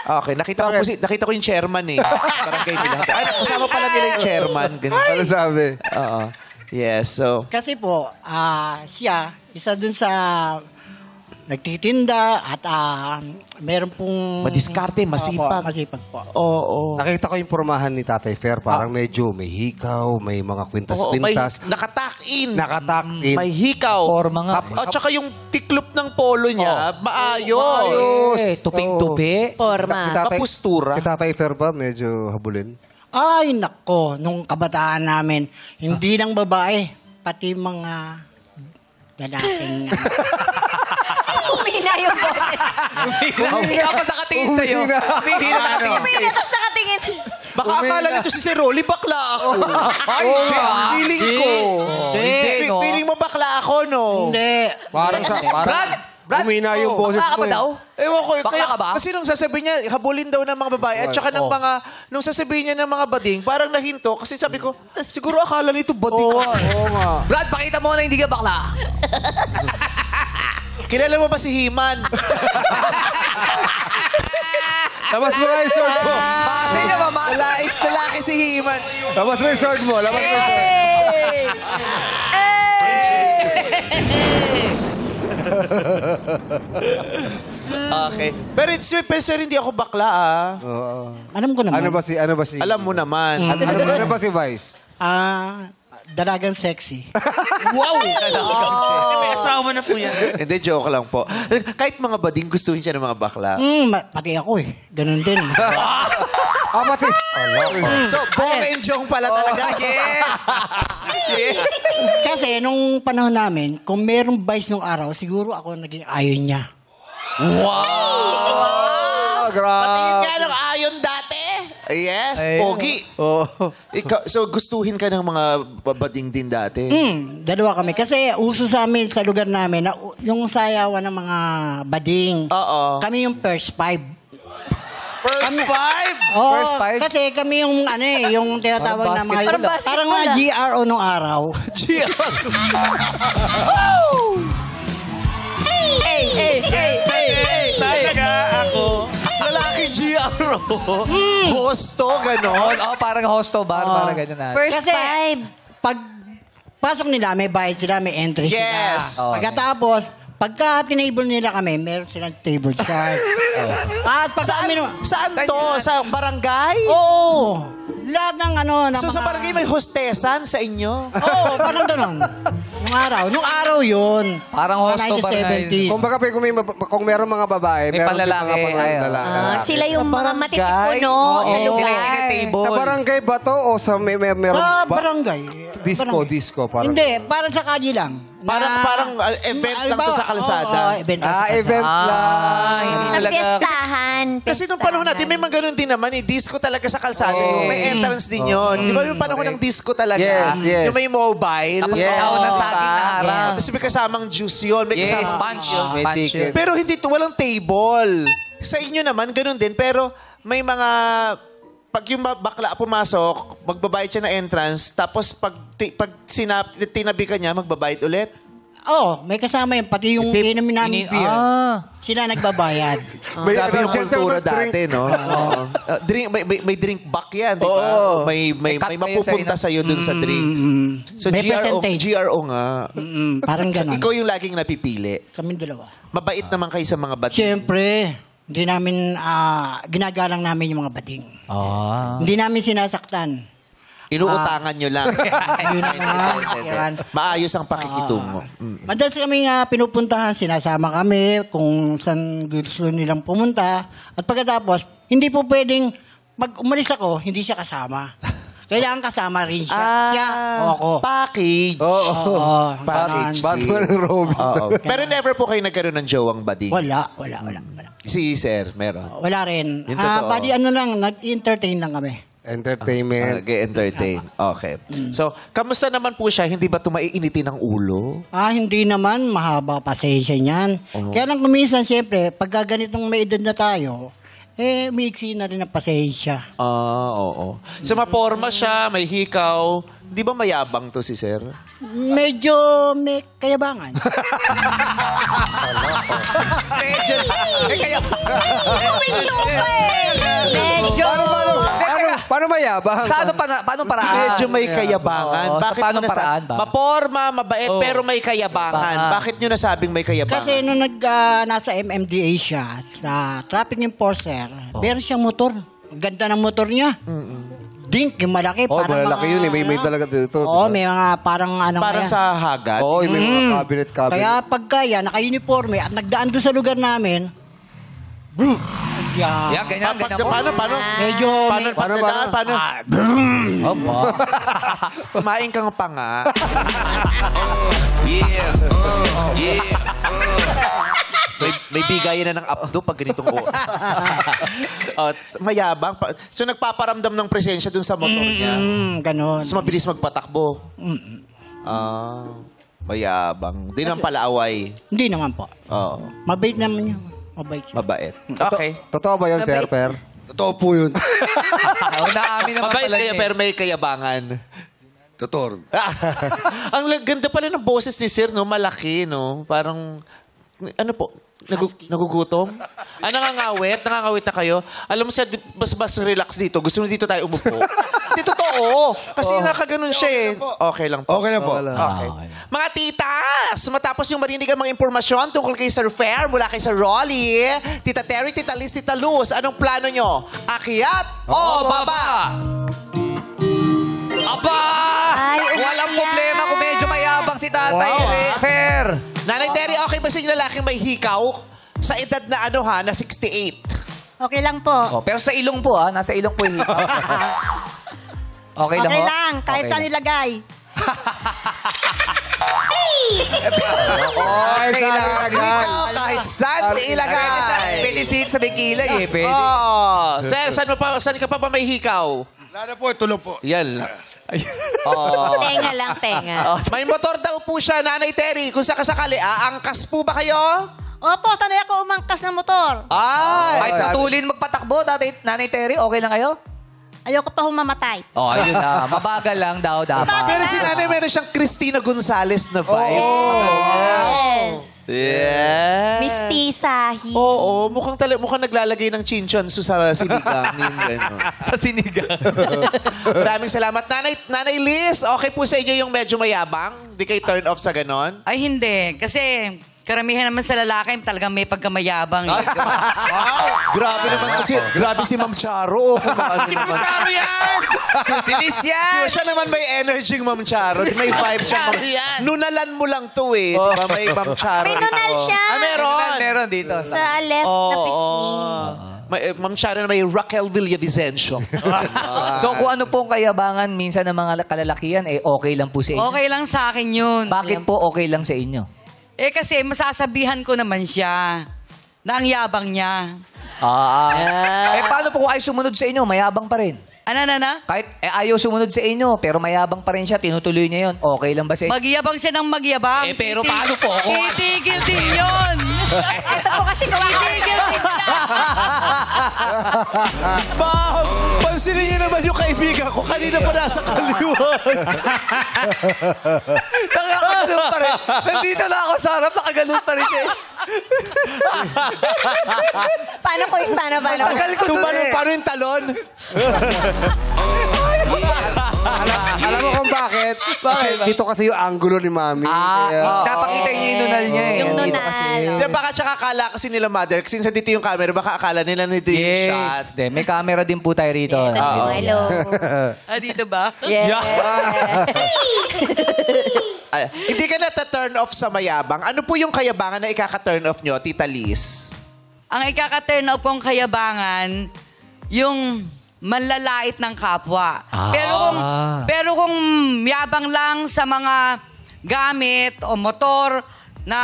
Speaker 1: Okay, nakita ko yung chairman eh. Barangay nila. Ay, kasama pala nila yung chairman. Ganun.
Speaker 4: Ano sabi?
Speaker 1: Oo. Yes, so.
Speaker 6: Kasi po, siya, isa dun sa nagtitinda at meron pong...
Speaker 1: Madiskarte, masipag.
Speaker 6: Opo, masipag po.
Speaker 1: Oo.
Speaker 4: Nakita ko yung pormahan ni Tatay Fer, parang medyo may hikaw, may mga
Speaker 1: Oo, may
Speaker 4: kwintas-kwintas.
Speaker 1: nakatakin.
Speaker 4: Nakatakin.
Speaker 1: May hikaw.
Speaker 3: Forma nga.
Speaker 1: At saka yung tiklop ng polo niya, maayos.
Speaker 3: Eh, tuping-tupi.
Speaker 2: Forma.
Speaker 1: Mapustura.
Speaker 4: Si Tatay Fer ba medyo habulin?
Speaker 6: Ay, nako, nung kabataan namin, hindi lang babae, pati mga lalaking...
Speaker 2: Umina yung boses.
Speaker 3: Tapos nakatingin sa'yo. Umihina nakatingin
Speaker 2: Umina, tapos nakatingin.
Speaker 1: Baka akala nito si Sir Rolly, bakla ako.
Speaker 3: Ay,
Speaker 1: Feeling ko.
Speaker 3: Hindi, no?
Speaker 1: Feeling mo bakla ako, no?
Speaker 6: Hindi.
Speaker 3: Brad,
Speaker 4: umina yung boses
Speaker 3: bakla ka
Speaker 4: mo
Speaker 3: ba
Speaker 4: eh.
Speaker 3: daw?
Speaker 1: Ewan ko.
Speaker 3: Bakla ka ba?
Speaker 1: Kasi nung sasabihin niya, habulin daw ng mga babae at saka ng mga, nung sasabihin niya ng mga bading, parang nahinto. Kasi sabi ko, siguro akala nito bading ako.
Speaker 4: Oo nga.
Speaker 3: Brad, pakita mo na hindi ka bakla.
Speaker 1: Kilala mo ba si He-Man?
Speaker 4: Labas mo nga yung sword mo.
Speaker 3: Kasi niya, mamasa.
Speaker 1: Malais na laki si He-Man.
Speaker 4: Labas mo yung sword mo. Labas mo yung sword.
Speaker 1: Okay. Pero sir, hindi ako bakla,
Speaker 4: Oo.
Speaker 6: Alam ko naman.
Speaker 4: Ano ba si...
Speaker 1: Alam mo naman.
Speaker 4: Ano ba si Vice?
Speaker 6: Dalagang sexy.
Speaker 1: Wow!
Speaker 13: May asawa na po yan.
Speaker 1: Hindi, joke lang po. Kahit mga bading, gustuhin siya ng mga bakla.
Speaker 6: Pati ako eh. Ganun din.
Speaker 4: Pati.
Speaker 1: So, bong and jong pala talaga.
Speaker 3: Yes.
Speaker 6: Kasi nung panahon namin, kung merong vice nung araw, siguro ako naging ayon niya.
Speaker 1: Wow!
Speaker 4: Grabe.
Speaker 1: Patingin nga ng ayon dati. Yes, pogi. Ikaw, so, gustuhin ka ng mga bading din dati?
Speaker 6: Dalawa kami. Kasi uso sa amin, sa lugar namin, na yung sayawan ng mga bading.
Speaker 1: Oo.
Speaker 6: Kami yung first five.
Speaker 1: First five?
Speaker 6: Oo,
Speaker 3: First five?
Speaker 6: kasi kami yung yung tinatawag na mga...
Speaker 3: Parang
Speaker 2: basketball.
Speaker 6: Parang mga GRO nung araw.
Speaker 13: Talaga ako.
Speaker 1: Lalaki GRO. Hosto, gano'n.
Speaker 3: Oo, parang hosto bar, parang ganyan na.
Speaker 2: First
Speaker 6: Kasi,
Speaker 2: five.
Speaker 6: pag pasok nila, may bayad sila, may entry
Speaker 1: Yes.
Speaker 6: sila. Pagkatapos, pagka tinable nila kami, meron silang table chart. At pag kami naman...
Speaker 1: Saan to? Sa barangay?
Speaker 6: Oo. Lahat ng ng
Speaker 1: So, sa barangay may hostesan sa inyo?
Speaker 6: Oo, parang ganon. Nung araw yun.
Speaker 3: Parang hosto
Speaker 6: Mga
Speaker 3: barangay.
Speaker 6: 1970s.
Speaker 4: Kung baka kung meron mga babae,
Speaker 3: May
Speaker 4: meron din
Speaker 3: panlalaki.
Speaker 4: mga panlalaki.
Speaker 2: Sila yung
Speaker 1: Sa
Speaker 2: mga
Speaker 1: barangay?
Speaker 2: matitipuno sa
Speaker 3: Sila
Speaker 2: lugar.
Speaker 3: yung tinatable.
Speaker 4: Sa barangay ba to o sa meron
Speaker 6: Sa
Speaker 4: ba?
Speaker 6: barangay.
Speaker 4: Disco, parang.
Speaker 6: Hindi, parang sa kalye lang.
Speaker 1: Parang event lang to sa kalsada.
Speaker 6: Event lang sa kalsada.
Speaker 4: Event lang.
Speaker 3: Hindi
Speaker 2: Ang
Speaker 3: talaga.
Speaker 2: piyestahan.
Speaker 1: Kasi nung panahon natin, may mga ganun din naman eh. Disco talaga sa kalsada. Yung may entrance din yun. Di ba yung panahon ng disco talaga?
Speaker 4: Yes.
Speaker 1: Yung may mobile.
Speaker 3: Tapos may tao na saging na harang.
Speaker 1: Tapos may kasamang juice yun. May
Speaker 3: Yes,
Speaker 1: kasamang
Speaker 3: punch.
Speaker 4: May
Speaker 3: Punch
Speaker 4: ticket.
Speaker 3: yun.
Speaker 1: Pero hindi to, walang table. Sa inyo naman, ganun din. Pero may mga... Pag yung bakla pumasok, magbabayad siya ng entrance. Tapos pag tinabi ka niya, magbabayad ulit.
Speaker 6: Oo, may kasama yun. Pati yung inumin namin beer. Sila nagbabayad.
Speaker 1: Grabe yung kultura dati, no? Drink, may drink back yan, di ba? May
Speaker 3: cut pa yun
Speaker 1: mapupunta
Speaker 3: sa
Speaker 1: sa'yo dun sa drinks. So,
Speaker 6: May percentage.
Speaker 1: GRO nga.
Speaker 6: Parang
Speaker 1: So,
Speaker 6: ganon.
Speaker 1: ikaw yung laging napipili.
Speaker 6: Kaming dalawa.
Speaker 1: Mabait naman kayo sa mga bading.
Speaker 6: Siyempre, hindi namin, ginagalang namin yung mga bading. Hindi namin sinasaktan.
Speaker 1: Inuutangan nyo lang.
Speaker 6: Yun na nga, yan.
Speaker 1: Maayos ang pakikitungo.
Speaker 6: Madalas kami pinupuntahan, sinasama kami kung saan gusto nilang pumunta. At pagkatapos, hindi po pwedeng, pag umalis ako, hindi siya kasama. Kailangan kasama rin siya. Siya o ako.
Speaker 1: Package.
Speaker 6: Oo.
Speaker 1: Package.
Speaker 4: Batman and Robin.
Speaker 1: Oo. Pero never po kayo nagkaroon ng jowang bading?
Speaker 6: Wala.
Speaker 1: Si Sir, meron.
Speaker 6: Wala rin.
Speaker 1: Yung totoo.
Speaker 6: Bali lang, nag-entertain lang kami.
Speaker 4: Entertainment.
Speaker 1: Entertain. Okay. So, kamusta naman po siya? Hindi ba ito maiinitin ng ulo?
Speaker 6: Hindi naman. Mahaba pasensya niyan. Kaya lang kuminsan, siyempre, pagka ganitong may edad na tayo, maiksi na rin ang pasensya.
Speaker 1: Oo. So, maporma siya, may hikaw, di ba mayabang to si sir?
Speaker 6: Medyo may kayabangan.
Speaker 3: Medyo. Kaya...
Speaker 2: Medyo.
Speaker 4: Paano mayabang?
Speaker 3: Paano paraan?
Speaker 1: Medyo may kayabangan.
Speaker 3: Oo,
Speaker 1: Bakit
Speaker 3: paano
Speaker 1: mo nasabi?
Speaker 3: paraan ba?
Speaker 1: Maporma, mabait, pero may kayabangan.
Speaker 3: Baka.
Speaker 1: Bakit nyo nasabing may kayabangan?
Speaker 6: Kasi nung nasa MMDA siya, sa traffic enforcer, meron siyang motor. Ganda ng motor niya. Dink, yung malaki.
Speaker 4: Oh,
Speaker 6: parang
Speaker 4: malalaki yun eh. May talaga dito.
Speaker 6: Oo, may mga parang ano
Speaker 1: Parang
Speaker 6: kaya.
Speaker 1: sa hagad?
Speaker 4: Oo, may mga cabinet.
Speaker 6: Kaya pagka yan, naka-uniforme at nagdaan doon sa lugar namin,
Speaker 3: Yan, ganyan po.
Speaker 1: Paano?
Speaker 6: medyo
Speaker 1: Paano? Paano? Kumain kang panga. May bigayan na ng abdo pag ganitong mayabang. So nagpaparamdam ng presensya dun sa motor niya.
Speaker 6: ganon.
Speaker 1: Mas mabilis magpatakbo. Mayabang. Di naman pala away.
Speaker 6: Hindi naman po.
Speaker 1: Oo.
Speaker 6: Mabait naman yun. Mabait siya.
Speaker 1: Mabait. Okay.
Speaker 4: Totoo ba yun, Sir Per?
Speaker 7: Totoo po yun.
Speaker 3: Naamin naman
Speaker 1: Mabait
Speaker 3: pala
Speaker 1: kaya
Speaker 3: niya.
Speaker 1: pero may kayabangan.
Speaker 7: Totoo.
Speaker 1: Ang ganda pala ng boses ni Sir, no? Malaki, no? Parang, ano po? Nagugutom? Nangangawit? Nangangawit na kayo? Alam mo, Sir, mas relax dito. Gusto mo dito tayo umupo? Di totoo. Kasi nakaganon siya eh. Okay lang po.
Speaker 7: Okay lang po.
Speaker 1: Okay. Mga titas, matapos yung marinig ang mga impormasyon tungkol kay Sir Fair mula kay Sir Rolly, Tita Terry, Tita Liz, Tita Luz, anong plano nyo? Akyat o baba?
Speaker 3: Aba! Walang problema kung medyo mayabang si tatay. Sir!
Speaker 1: Nanay Terry, okay ba sa inyo lalaking may hikaw? Sa edad na na 68.
Speaker 10: Okay lang po.
Speaker 3: Pero sa ilong po, nasa ilong po yung hikaw. Okay lang,
Speaker 10: Okay
Speaker 3: ho?
Speaker 10: lang, kahit
Speaker 3: Okay
Speaker 10: saan
Speaker 3: lang.
Speaker 10: ilagay.
Speaker 1: Okay lang. Hikaw kahit saan ilagay.
Speaker 3: Pwede sa bikila eh. Pwede.
Speaker 1: Oh, Sir, saan ka pa ba may hikaw?
Speaker 7: Wala na po, tulong po.
Speaker 1: Yan.
Speaker 2: Tenga lang, tenga.
Speaker 1: May motor daw po siya, Nanay Terry. Kung sakasakali, aangkas po ba kayo?
Speaker 10: Opo, sanay ako umangkas ng motor.
Speaker 3: Ay, sa tulin magpatakbo, Nanay Terry, okay lang kayo?
Speaker 10: Ayoko pa humamatay.
Speaker 3: Oh, ayun na. Mabagal lang daw dapat.
Speaker 1: Pero si Nanay meron siyang Christina Gonzalez na vibe.
Speaker 2: Yes.
Speaker 1: Yeah.
Speaker 2: Mistisahi.
Speaker 1: Oo, mukhang naglalagay ng chinchon sa sinigang. Yung gano'n.
Speaker 3: Sa sinigang.
Speaker 1: Maraming salamat. Nanay Liz, okay po sa inyo yung medyo mayabang? Di kayo turn off sa gano'n?
Speaker 11: Ay, hindi. Kasi karamihan naman sa lalaki talagang may pagkamayabang.
Speaker 1: Grabe si Ma'am Charo.
Speaker 13: Si Ma'am Charo yan!
Speaker 3: Si Liz yan!
Speaker 1: Siya naman may energy, Ma'am Charo. May vibe siya. Nunalan mo lang to eh. Diba? May Ma'am Charo.
Speaker 2: May nunal siya.
Speaker 1: Meron.
Speaker 3: Meron dito.
Speaker 2: Sa left na pisngi.
Speaker 1: Ma'am Charo na may Raquel Villavicencio.
Speaker 3: So kung ano pong kayabangan minsan ng mga kalalakihan, okay lang po sa inyo.
Speaker 11: Okay lang sa akin yun.
Speaker 3: Bakit po okay lang sa inyo?
Speaker 11: Kasi masasabihan ko naman siya na ang yabang niya.
Speaker 3: Paano po kung ayaw sumunod sa inyo? Mayabang pa rin.
Speaker 11: Ano?
Speaker 3: Kahit ayaw sumunod sa inyo, pero mayabang pa rin siya, tinutuloy niya yun. Okay lang ba sa inyo?
Speaker 11: Magyabang siya ng magyabang.
Speaker 3: Pero paano po?
Speaker 11: Titigil din yun.
Speaker 2: Ito po kasi
Speaker 11: Titigil din siya.
Speaker 1: Ma'am, pansinin niyo naman yung kaibigan ko. Kanina pa nasa kaliwa.
Speaker 3: Nakakaganon pa rin. Nandito na ako sa harap, nakaganon pa rin siya.
Speaker 2: Paano ko paano?
Speaker 3: Tagal ko
Speaker 1: Kung
Speaker 3: dun
Speaker 1: paano yung talon?
Speaker 4: Alam mo kung bakit? Dito kasi yung angulo ni Mami.
Speaker 3: Napakita niyo yung nunal niya eh.
Speaker 2: Yung
Speaker 3: Dito
Speaker 2: nunal.
Speaker 3: kasi.
Speaker 1: Di, baka tsaka akala kasi nila mother, since dito yung camera, baka akala nila nito yung shot.
Speaker 3: May camera din po tayo rito.
Speaker 2: Hello.
Speaker 11: Dito ba?
Speaker 2: Yes.
Speaker 1: Hindi ka na-turn off sa mayabang. Ano po yung kayabangan na ikaka-turn off nyo, Tita Liz?
Speaker 11: Ang ikaka-turn off kong kayabangan, yung manlalait ng kapwa. Pero kung yabang lang sa mga gamit o motor na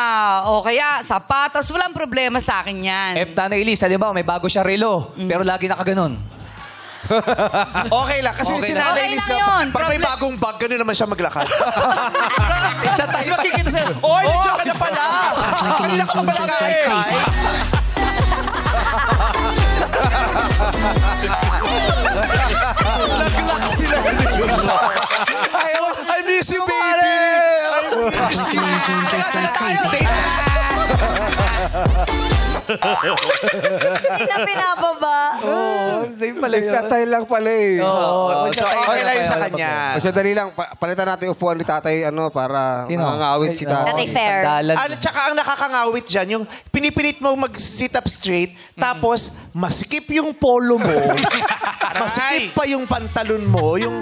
Speaker 11: o kaya sapatos, walang problema sa akin yan.
Speaker 3: Nanay Liz, halimbawa may bago siya relo, pero lagi nakaganon.
Speaker 1: Okay lang. Kasi
Speaker 3: Okay
Speaker 1: si
Speaker 3: lang.
Speaker 1: Nanay
Speaker 11: Okay
Speaker 1: Liz
Speaker 11: lang
Speaker 1: na,
Speaker 11: yun.
Speaker 1: pag may bagong bag, gano'n naman siya maglakad. Tapos makikita siya, oy, nandiyan ka na pala. Kanina ka pa pala kain. Nag-lock sila.
Speaker 5: just like crazy.
Speaker 2: Hindi na pinababa.
Speaker 3: Same pala yun.
Speaker 4: Tatay lang pala eh.
Speaker 1: So, okay lang yun sa kanya.
Speaker 4: So, dali lang. Palitan natin upuan ni tatay para mangangawit si tatay.
Speaker 2: Tatay Fair.
Speaker 1: Ano, tsaka ang nakakangawit dyan, yung pinipilit mo mag-sit up straight, tapos masikip yung polo mo, masikip pa yung pantalon mo, yung...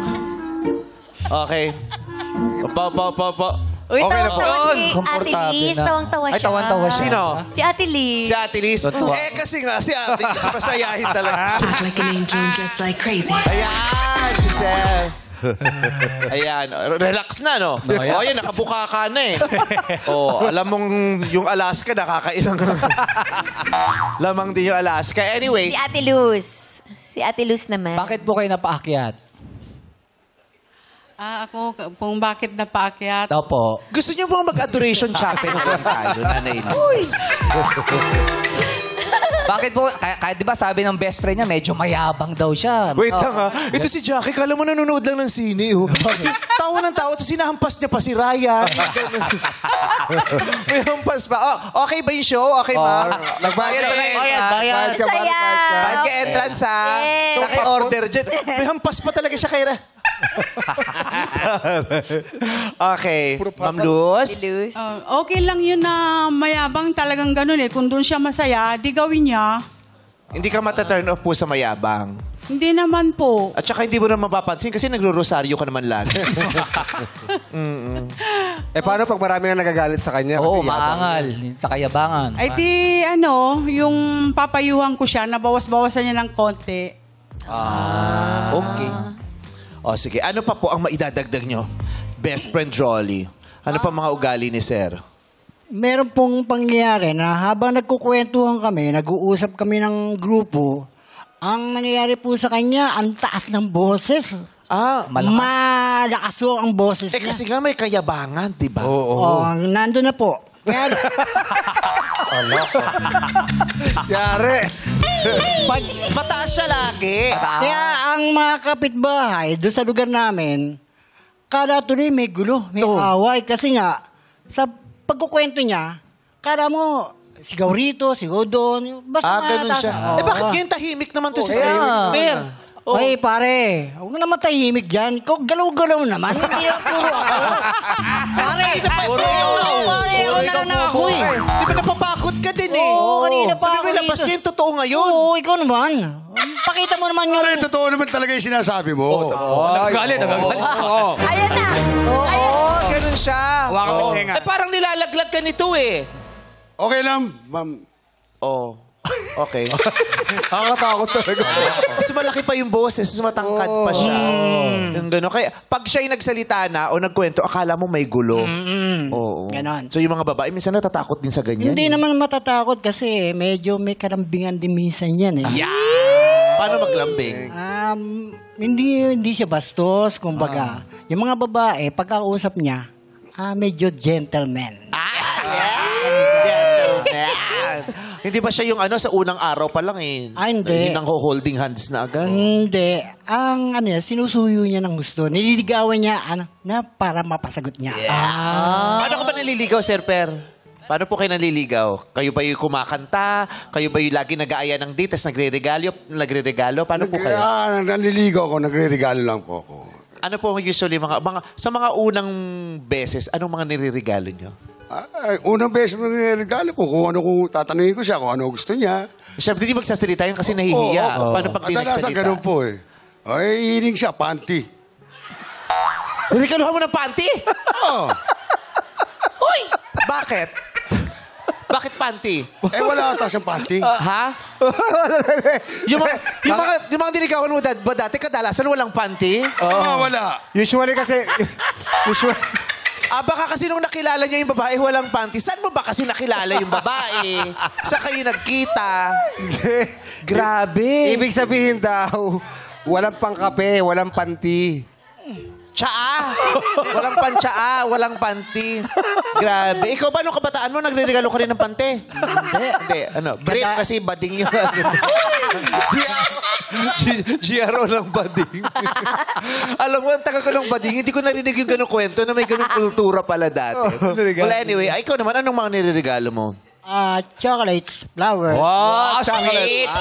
Speaker 1: Okay. Pa.
Speaker 2: Uy,
Speaker 1: Okay na po.
Speaker 2: tawang-tawa si Ate Liz. Tawang-tawa siya.
Speaker 3: Ay, tawan-tawa siya.
Speaker 1: Sino?
Speaker 2: Si Ate Liz.
Speaker 1: Si Ate Liz. Kasi nga, si Ate Liz, masayahin talaga.
Speaker 5: Look like an angel dressed like crazy.
Speaker 1: Ayan, si Sel. Ayan, relax na, no? O, yan, nakabuka ka na eh. Alam mong yung Alaska, nakakailang. Lamang din yung Alaska. Anyway.
Speaker 2: Si Ate Luz. Si Ate Luz naman.
Speaker 3: Bakit po kayo napaakyat?
Speaker 12: Ako, kung bakit napaakyat.
Speaker 3: Opo.
Speaker 1: Gusto niyo bang mag-adoration chapel naman tayo, Nanay Luz?
Speaker 3: Bakit po? Kaya di ba sabi ng best friend niya, medyo mayabang daw siya.
Speaker 1: Wait lang ha. Ito si Jackie, kala mo nanonood lang ng sine. Oh. Tawa ng tawa, tapos sinahampas niya pa si Ryan. May hampas pa. Okay ba yung show? Okay ba?
Speaker 3: Nagbayad ba na
Speaker 1: Bayad ka ba? Bayad ka entrance ha. Naki-order dyan. May hampas pa talaga siya kay Okay. Ma'am Luz?
Speaker 12: Okay lang yun na mayabang talagang ganun eh. Kung doon siya masaya, di gawin niya.
Speaker 1: Hindi ka mata-turn off po sa mayabang.
Speaker 12: Hindi naman po.
Speaker 1: At saka hindi mo na mapapansin kasi nagro-rosaryo ka naman lagi.
Speaker 4: Paano pag marami na nagagalit sa kanya?
Speaker 3: Oo,
Speaker 4: Kasi
Speaker 3: maangal. Sa kayabangan.
Speaker 12: Ay di, yung papayuhan ko siya, nabawas-bawasan niya ng konti.
Speaker 1: Okay. Sige. Ano pa po ang maidadagdag nyo? Best friend Rolly. Ano pa mga ugali ni Sir?
Speaker 6: Meron pong pangyayari na habang nagkukwentuhan kami, nag-uusap kami ng grupo, ang nangyayari po sa kanya, ang taas ng boses. Malakas po ang boses niya.
Speaker 1: Kasi nga may kayabangan, di ba?
Speaker 6: Nandun na po. Kaya,
Speaker 4: Yari.
Speaker 1: Mataas siya lagi.
Speaker 6: kaya ang mga kapitbahay doon sa lugar namin, kada tuloy may gulo, may away. Kasi nga, sa pagkukwento niya, kada mo, sigaw rito, sigaw doon. Basta
Speaker 1: Ganun siya. Bakit ganyan tahimik naman to si Sir?
Speaker 6: Ay, pare, huwag na naman tahimik dyan. Ikaw, galaw-galaw naman. Hindi yan puro ako. Pare, huwag na lang ako eh.
Speaker 1: Di ba napapakot ka din eh?
Speaker 6: Oo, kanina pa
Speaker 1: Sabi mo, labas niya yung totoo ngayon.
Speaker 6: Oo, ikaw naman. Pakita mo naman yung...
Speaker 7: Pare, totoo naman talaga yung sinasabi mo.
Speaker 3: Nagagalit.
Speaker 2: Ayan na.
Speaker 1: Oo, ganun siya.
Speaker 7: Hawakan mo yung tenga.
Speaker 1: Parang nilalaglag ka nito eh.
Speaker 7: Okay lang, ma'am.
Speaker 1: Okay.
Speaker 4: Nakakatakot talaga.
Speaker 1: Mas malaki pa yung boses, mas matangkad pa siya. Yung gano'n. Kaya pag siya'y nagsalita na o nagkwento, akala mo may gulo. Oo.
Speaker 6: Ganon.
Speaker 1: So yung mga babae, minsan natatakot din sa ganyan.
Speaker 6: Hindi naman matatakot kasi medyo may karambingan din minsan yan eh.
Speaker 1: Paano maglambing?
Speaker 6: Hindi siya bastos, kumbaga. Yung mga babae, pagkausap niya, medyo gentleman.
Speaker 1: Hindi ba siya yung sa unang araw pa lang eh?
Speaker 6: Hindi.
Speaker 1: Yung holding hands na agad?
Speaker 6: Hindi. Ang sinusuyo niya ng gusto. Nililigawan niya na para mapasagot niya.
Speaker 1: Paano ka ba naliligaw, Sir Per? Paano po kayo naliligaw? Kayo ba yung kumakanta? Kayo ba yung lagi nag-aaya ng date tapos nagre-regalo? Paano po kayo?
Speaker 7: Naliligo ako, nagre-regalo lang po ako.
Speaker 1: Ano po usually sa mga unang beses, anong mga nire-regalo nyo?
Speaker 7: Unang beses na niregalo ko, kung tatanungin ko siya, kung ano gusto niya.
Speaker 1: Siyempre, hindi magsasalita yun kasi nahihiya. Paano pag di
Speaker 7: Kadalasan
Speaker 1: nagsalita?
Speaker 7: ganun po eh. Ay, hiling siya, panty.
Speaker 1: Niregaluhan mo ng panty?
Speaker 7: Oo.
Speaker 1: Uy! Bakit? Bakit panty?
Speaker 7: Wala ata siyang panty.
Speaker 1: Ha? yung mga diligawan mo dati, kadalasan walang panty?
Speaker 7: Wala.
Speaker 4: Usually kasi...
Speaker 1: Baka kasi nung nakilala niya yung babae, walang panty. Saan mo ba kasi nakilala yung babae? Sa kayo nagkita? Grabe.
Speaker 4: Ibig sabihin daw, walang pangkape, walang panty.
Speaker 1: Tsaa. Walang pantsaa, walang panty. Grabe. Ikaw ba nung kabataan mo, nagre-regalo ka rin ng panty? Hindi. Brief kasi bading yun. GRO ng bading. Alam mo, ang tagal ko ng bading, hindi ko narinig yung ganong kwento na may ganong kultura pala dati. Well, anyway, ikaw naman, anong mga niregalo mo?
Speaker 6: Chocolates, flowers.
Speaker 1: Wow,
Speaker 4: chocolate.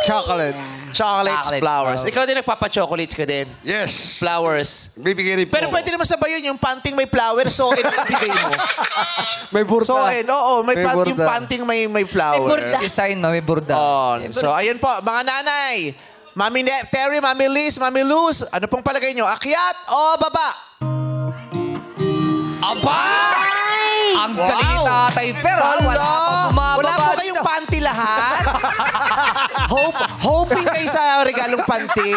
Speaker 4: Chocolates.
Speaker 1: Chocolates, flowers. Ikaw din nagpapa-chocolates ka din?
Speaker 7: Yes.
Speaker 1: Flowers.
Speaker 7: Bibigyan rin po.
Speaker 1: Pero pwede naman sabay yun, yung panting may flowers, so ibigay mo.
Speaker 4: May burda.
Speaker 1: So, oo, may
Speaker 4: May
Speaker 1: yung
Speaker 4: burda.
Speaker 1: panting may flower.
Speaker 2: May burda.
Speaker 3: Design, may burda.
Speaker 1: Oh, so, ayun po, mga nanay. Mami Terry, Mami Liz, Mami Luz, ano pong palagay nyo? Akyat o baba?
Speaker 3: Aba! Ang galing ni Tatay Fer, ha? Wala pa bumababa.
Speaker 1: Wala po kayong panty lahat? Hoping kayo sa regalong panty?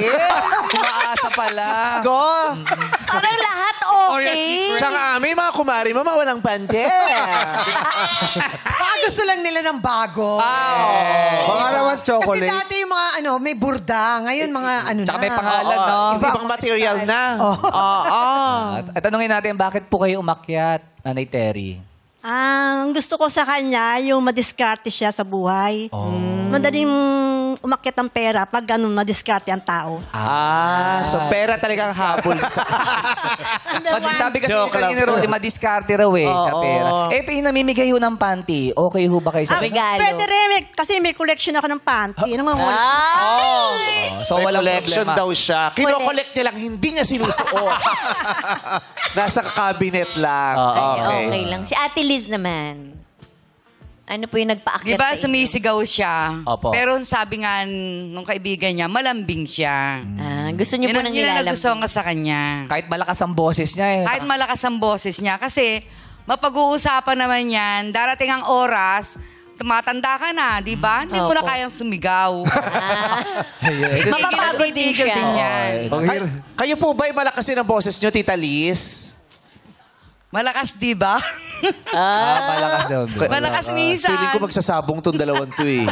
Speaker 3: Umaasa pala.
Speaker 1: Go!
Speaker 2: Parang lahat okay.
Speaker 1: Tsaka may mga kumari mo, walang panty.
Speaker 8: Baka gusto lang nila ng bago.
Speaker 4: Baka naman
Speaker 8: Kasi
Speaker 4: chocolate.
Speaker 8: dati yung mga may burda. Ngayon mga
Speaker 3: Tsaka
Speaker 8: na.
Speaker 3: may pangalan, no?
Speaker 1: Ibang material na.
Speaker 3: At tanungin natin, bakit po kayo umakyat, Nanay Terry?
Speaker 10: Ang gusto ko sa kanya, yung madiskarte siya sa buhay. Madaling umakyat ang pera pag ganun madiskarte ang tao.
Speaker 1: So pera talagang habol.
Speaker 3: Sabi kasi
Speaker 1: Joke lang.
Speaker 3: kanina Rolly, madiskarte raw sa pera. Pinamimigay ho ng panty. Okay ho ba kayo sa...
Speaker 10: Pwede rin, kasi may collection ako ng panty.
Speaker 3: So walang
Speaker 1: collection
Speaker 3: problema.
Speaker 1: daw siya. Kino-collect niya lang, hindi niya sinusuot. Nasa cabinet lang.
Speaker 2: Okay lang. Si Ate Liz naman. Ano po yung nagpaakyat?
Speaker 11: Di ba
Speaker 2: sa inyo?
Speaker 11: sumisigaw siya?
Speaker 3: Opo.
Speaker 11: Pero sabi nga nung kaibigan niya, malambing siya.
Speaker 2: Gusto niyo po nang
Speaker 11: Yun ang
Speaker 2: nilalambing.
Speaker 11: nagustuhan ko sa kanya.
Speaker 3: Kahit malakas ang boses niya
Speaker 11: Kahit malakas ang boses niya. Kasi mapag-uusapan naman yan, darating ang oras, tumatanda ka na, di ba? Hindi mo na kayang sumigaw.
Speaker 2: Mapapagod din siya.
Speaker 1: Kayo po ba'y malakas din ang boses niyo, Tita Liz?
Speaker 11: Malakas, di ba?
Speaker 3: Malakas daw.
Speaker 11: Malakas minsan.
Speaker 1: Feeling ko magsasabong tong dalawang to eh.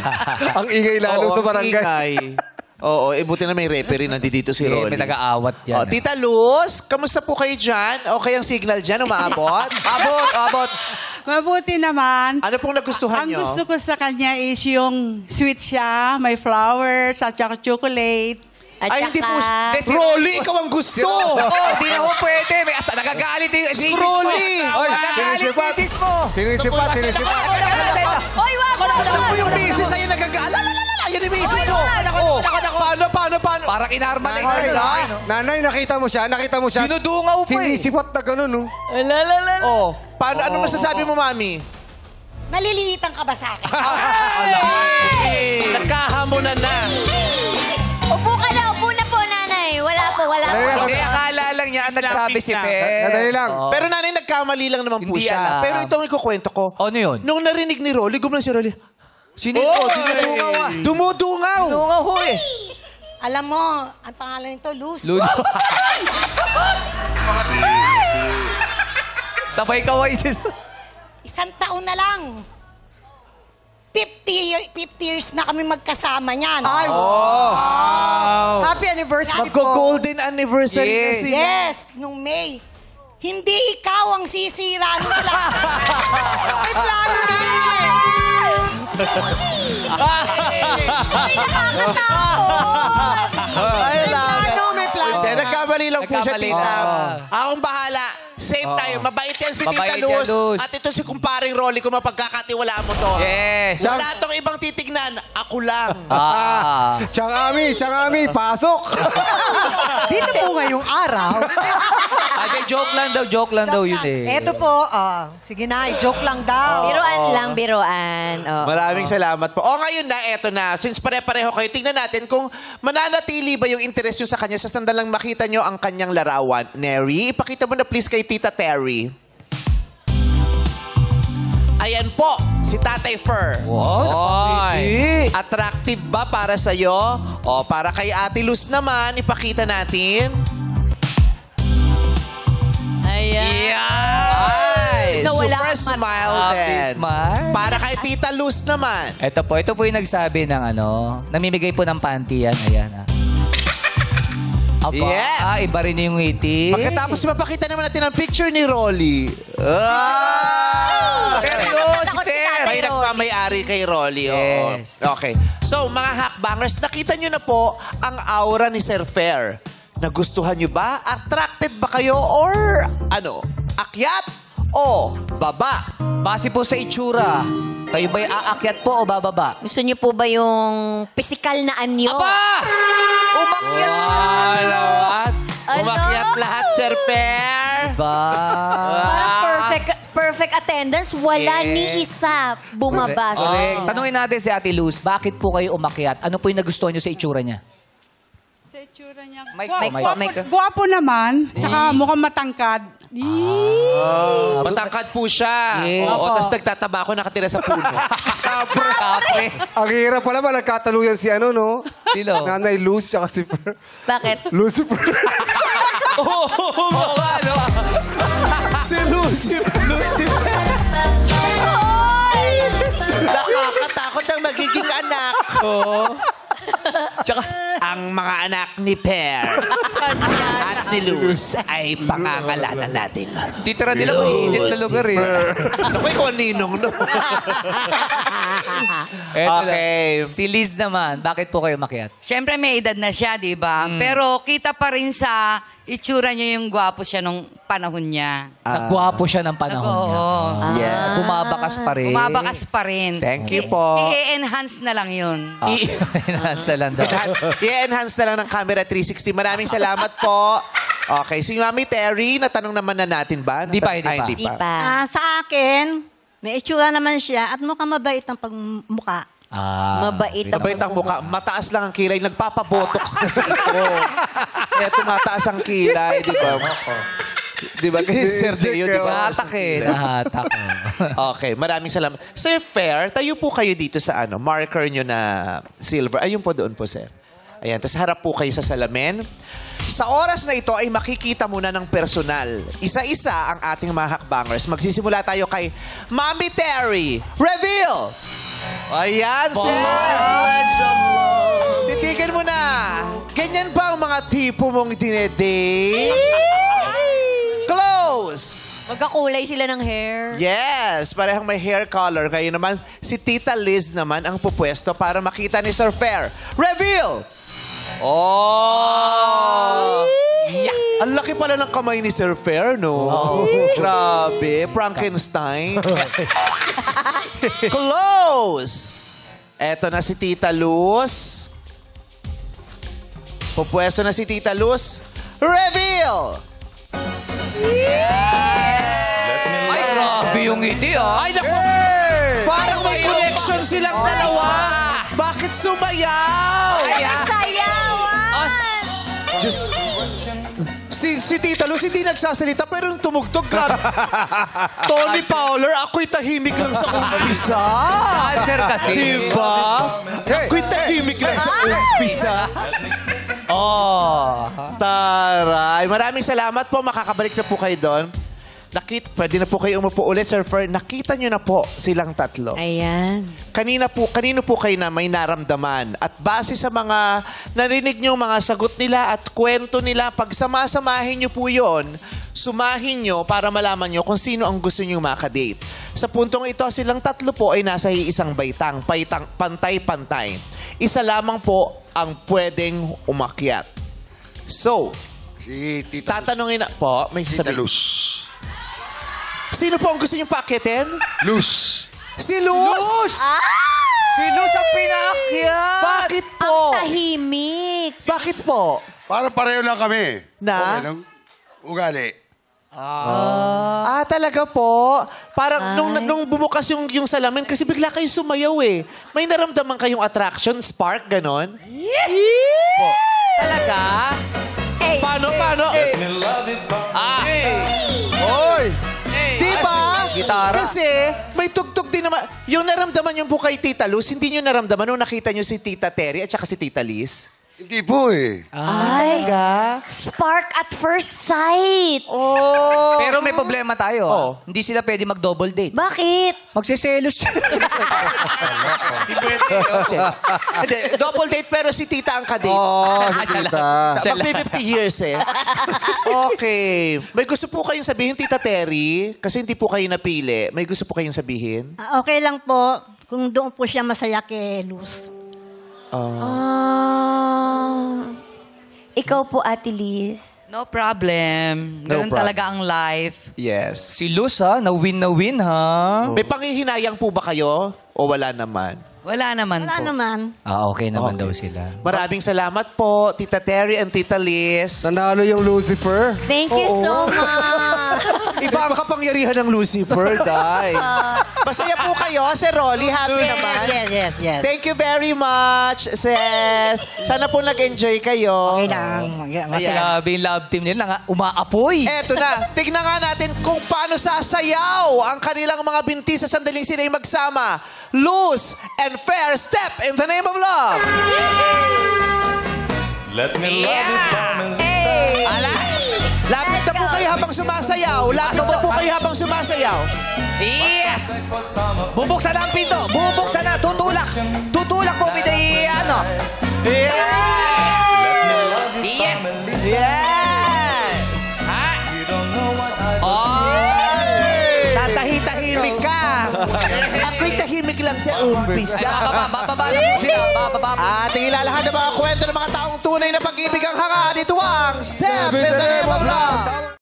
Speaker 4: Ang ingay lalo
Speaker 1: Oo,
Speaker 4: sa
Speaker 1: ang
Speaker 4: barangay.
Speaker 1: ingay. Oo, buti na may referee nandito si Rolly.
Speaker 3: May nag-aawat yan.
Speaker 1: Tita Luz, kamusta po kayo dyan? Okay ang signal dyan, umaabot?
Speaker 3: Abot.
Speaker 12: Mabuti naman.
Speaker 1: Ano pong nagustuhan
Speaker 12: Ang
Speaker 1: nyo?
Speaker 12: gusto ko sa kanya is yung sweet siya, may flowers, at saka chocolate.
Speaker 2: At
Speaker 1: Ay, hindi po.
Speaker 2: saka-
Speaker 1: Rolly, ikaw ang gusto!
Speaker 3: Di ako pwede. May asa, nagagalit yung misis mo.
Speaker 1: Rolly!
Speaker 3: Nagagalit yung misis mo.
Speaker 4: Sinisipat.
Speaker 2: Oy, wag!
Speaker 1: Ano po yung misis? Ayun nagagaalala. Yan yung misis. Paano?
Speaker 3: Parang inarma na
Speaker 4: Nanay,
Speaker 3: yung
Speaker 4: nanay, nakita mo siya?
Speaker 3: Dinudungaw pa eh.
Speaker 4: Sinisipat na gano'n, no?
Speaker 1: Paano? Ano masasabi mo, Mami?
Speaker 8: Naliliitan ka ba sa akin?
Speaker 1: Nagkahamunan na.
Speaker 2: Upo ka na po, nanay. Wala po.
Speaker 3: Hindi, akala lang niya ang nagsabi si Fer.
Speaker 4: Nadali lang.
Speaker 1: Pero nanay, nagkamali lang naman po
Speaker 3: Hindi
Speaker 1: siya.
Speaker 3: alam.
Speaker 1: Pero ito ang ikukwento ko.
Speaker 3: Ano yun?
Speaker 1: Nung narinig ni Rolly, gumanon si Rolly.
Speaker 3: Sino ito? Dinudungaw ah.
Speaker 1: Dumudungaw.
Speaker 3: Dinudungaw ho eh.
Speaker 8: Alam mo, ang pangalan nito, Luz.
Speaker 3: Sabay kaway si...
Speaker 8: Isang taon na lang. 50 years na kami magkasama niyan. Ay, wow. Happy anniversary po.
Speaker 1: Magko-golden anniversary na siya.
Speaker 8: Yes, nung May. Hindi ikaw ang sisira nung plano. May plano na yun. Ay, nakakatakot. May plano.
Speaker 1: Hindi, nagkamali lang po siya,
Speaker 3: Nagkamali
Speaker 1: tita.
Speaker 3: ka.
Speaker 1: Akong bahala. Safe tayo. Mabait yan si
Speaker 3: Mabait
Speaker 1: Tita
Speaker 3: yan,
Speaker 1: Luz.
Speaker 3: Luz.
Speaker 1: At ito si kumparing Rolly kung mapagkakatiwalaan mo to.
Speaker 3: Yes.
Speaker 1: Wala tong ibang titignan. Ako lang.
Speaker 4: Changami, pasok!
Speaker 8: Dito po ngayong araw.
Speaker 3: Joke lang daw yun eh.
Speaker 8: Eto po, sige na, joke lang daw.
Speaker 2: Biroan. Oo.
Speaker 1: Maraming salamat po. Ngayon na, eto na. Since pare-pareho kayo, tingnan natin kung mananatili ba yung interest nyo sa kanya sa sandalang makita nyo ang kanyang larawan. Neri, ipakita mo na please kay Tita Terry. Ayan po, si Tatay Fer. Oy. Attractive ba para sa'yo? O, para kay Ate Luz naman, ipakita natin.
Speaker 2: Ayan.
Speaker 1: Ay,
Speaker 2: Nawala
Speaker 1: super
Speaker 2: ang
Speaker 1: smile
Speaker 3: Happy
Speaker 1: din.
Speaker 3: smile.
Speaker 1: Para kay Tita Luz naman.
Speaker 3: Ito po yung nagsabi ng namimigay po ng panty yan. Ayan Aba,
Speaker 1: Yes.
Speaker 3: iba rin yung ngiti.
Speaker 1: Pagkatapos mapakita naman natin ang picture ni Rolly.
Speaker 3: Seryoso,
Speaker 2: Takot si
Speaker 3: Fer.
Speaker 2: Tatay
Speaker 1: May
Speaker 2: Rolly.
Speaker 1: nagmamayari kay Rolly. Oo.
Speaker 3: Yes.
Speaker 1: Okay. So, mga hakbangers, nakita nyo na po ang aura ni Sir Fair. Nagustuhan nyo ba? Attracted ba kayo? Or ano? Akyat o baba?
Speaker 3: Base po sa itsura, kayo ba'y aakyat po o bababa?
Speaker 2: Gusto niyo po ba yung physical na anyo?
Speaker 3: Aba! Umakyat
Speaker 1: Ano?
Speaker 2: Ano?
Speaker 1: Umakyat lahat, Sir Fair.
Speaker 3: ba?
Speaker 2: Perfect attendance. Wala
Speaker 3: Yes.
Speaker 2: ni isa bumaba.
Speaker 3: Correct. Tanungin natin si Ate Luz, bakit po kayo umakyat? Ano po yung nagustuhan nyo sa itsura niya?
Speaker 12: Sa itsura niya.
Speaker 3: Mic.
Speaker 12: Guwapo naman. Tsaka mukhang matangkad.
Speaker 1: Matangkad po siya.
Speaker 3: Yes.
Speaker 1: Oo, tapos nagtataba ako nakatira sa puno.
Speaker 3: Kapre.
Speaker 4: Ang hirap pala ba, nagkataluyan si ano, no?
Speaker 3: Sino?
Speaker 4: Nanay Luz, tsaka si Fer.
Speaker 2: Bakit?
Speaker 4: Lucifer.
Speaker 1: Oo, ano? Si Lucifer. Nakakatakot ang magiging anak ko. Tsaka, ang mga anak ni Per at ni Luz ay pangangalanan natin.
Speaker 3: Titira nila mainit na lugar eh.
Speaker 1: Naku, ikaw ang ninong, no? Okay.
Speaker 3: Si Liz naman, bakit po kayo umakyat?
Speaker 11: Siyempre may edad na siya, di ba? Pero kita pa rin sa itsura niya yung gwapo siya nung panahon niya.
Speaker 3: Nagwapo siya ng panahon niya.
Speaker 1: Yeah.
Speaker 3: Bumabakas pa rin.
Speaker 11: Bumabakas pa rin.
Speaker 1: Thank you po.
Speaker 11: I-enhance na lang yun.
Speaker 3: I-enhance na lang daw.
Speaker 1: I-enhance na lang ng camera 360. Maraming salamat po. Okay, si Mami Terry, natanong naman na natin ba?
Speaker 3: Di pa.
Speaker 1: Hindi pa.
Speaker 10: Sa akin, may itsura naman siya at mukhang mabait ang pagmukha.
Speaker 2: Mabait
Speaker 1: ang mukha. Mataas lang ang kilay. Nagpapabotox kasi ito. Kaya tumataas ang kilay, di ba? Di ba? Kasi Sir Gio, di ba?
Speaker 3: Nahatak eh. Nahatak.
Speaker 1: Okay, maraming salamat. Sir Fair, tayo po kayo dito sa ano, marker nyo na silver. Ayun po doon po, sir. Ayan, tapos harap po kayo sa salamin. Sa oras na ito ay makikita muna ng personal. Isa-isa ang ating mga hakbangers. Magsisimula tayo kay Mami Terry. Reveal! Ayan, sir! Titigan mo na. Ganyan ba ang mga tipo mong dinedate? Close!
Speaker 2: Magkakulay sila ng hair.
Speaker 1: Yes, parehang may hair color. Kayo naman, si Tita Liz naman ang pupwesto para makita ni Sir Fair. Reveal! Oh! Yeah. Ang laki pala ng kamay ni Sir Fair, no? Grabe, Frankenstein. Close! Eto na si Tita Luz. Pupwesto na si Tita Luz. Reveal!
Speaker 3: Ay, grabe yung ngiti ah.
Speaker 1: Ay, naku! Parang may connection silang dalawa. Bakit sumayaw?
Speaker 2: Sayawan!
Speaker 1: Diyos. Si Tita Luz hindi nagsasalita pero nung tumugtog, grabe. Tony Fowler, ako'y tahimik lang sa umpisa.
Speaker 3: Cancer kasi.
Speaker 1: Diba? Ako'y tahimik lang sa umpisa.
Speaker 3: Oh.
Speaker 1: Taray. Maraming salamat po. Makakabalik na po kayo doon. Pwede na po kayo umupo ulit, Sir Fer. Nakita nyo na po silang tatlo.
Speaker 2: Ayan.
Speaker 1: Kanino po kayo na may naramdaman? At base sa mga narinig nyo, mga sagot nila at kwento nila, pag samasamahin nyo po yun, sumahin nyo para malaman nyo kung sino ang gusto nyo makadate. Sa puntong ito, silang tatlo po ay nasa isang baitang, pantay-pantay. Isa lamang po ang pwedeng umakyat. So,
Speaker 7: Si Tita
Speaker 1: tatanungin na po, may
Speaker 7: Tita
Speaker 1: sasabihin.
Speaker 7: Luz.
Speaker 1: Sino po ang gusto nyo paakyatin?
Speaker 7: Luz.
Speaker 1: Si Luz!
Speaker 3: Si Luz ang pinaakyat.
Speaker 1: Bakit po?
Speaker 2: Tahimik.
Speaker 1: Bakit po?
Speaker 7: Para pareho lang kami.
Speaker 1: Na?
Speaker 7: Okay lang. Ugali.
Speaker 1: Talaga po. Parang nung bumukas yung salamin, kasi bigla kayo sumayaw eh. May naramdaman kayong attraction, spark, ganon? Po. Talaga? Paano?
Speaker 4: Oy!
Speaker 1: Diba?
Speaker 3: Gitara.
Speaker 1: Kasi may tugtog din naman. Yung naramdaman yung po kay Tita Luz, hindi nyo naramdaman nung nakita nyo si Tita Terry at saka si Tita Liz?
Speaker 7: Hindi po eh.
Speaker 2: Ay,
Speaker 1: Talaga?
Speaker 2: spark at first sight.
Speaker 1: Oh!
Speaker 3: Pero may problema tayo.
Speaker 1: Oh.
Speaker 3: Hindi sila pwede mag-double date.
Speaker 2: Bakit?
Speaker 3: Magsiselos siya.
Speaker 1: Hindi, double date pero si Tita ang kadate.
Speaker 4: Si Tita.
Speaker 1: Magpi-50 years eh. Okay. May gusto po kayong sabihin, Tita Terry? Kasi hindi po kayo napili. May gusto po kayong sabihin?
Speaker 10: Okay lang po. kung doon po siya masaya kay Luz.
Speaker 2: Ikaw po, Ate Liz.
Speaker 11: No problem.
Speaker 1: No
Speaker 11: Ganun
Speaker 1: problem.
Speaker 11: talaga ang life.
Speaker 1: Yes.
Speaker 3: Si Luz ha, na win ha.
Speaker 1: May panghihinayang po ba kayo? O wala naman?
Speaker 11: Wala naman
Speaker 10: Wala
Speaker 11: po.
Speaker 10: naman.
Speaker 3: Okay naman daw sila.
Speaker 1: Maraming salamat po, Tita Terry and Tita Liz.
Speaker 4: Nanalo yung Lucifer.
Speaker 2: Thank you so much.
Speaker 1: Iba ang kapangyarihan ng Lucifer, Day. Masaya po kayo, Sir Rolly. Happy naman.
Speaker 6: Yes.
Speaker 1: Thank you very much, sis. Sana po nag-enjoy kayo.
Speaker 6: Okay lang.
Speaker 1: Ayan.
Speaker 3: Grabe yung love team nila, umaapoy.
Speaker 1: Eto na, tignan nga natin kung paano sasayaw ang kanilang mga binti sa sandaling sila'y magsama. Loose and fair step in the name of love.
Speaker 5: Let me love you,
Speaker 1: Lapit na po kayo habang sumasayaw. Lapit na po kayo habang sumasayaw.
Speaker 3: Yes! Bubuksan na ang pinto. Bubuksan na. Tutulak. Tutulak po, biday, ano. Yes!
Speaker 1: Yes! Tatahi-tahimik ka. Ako'y tahimik lang sa umpisa.
Speaker 3: Bababa na po sila. Bababa.
Speaker 1: At ilalahan ng mga kwento ng mga taong tunay na pag-ibig ang hanga. Dito ang Step in the Name of Love.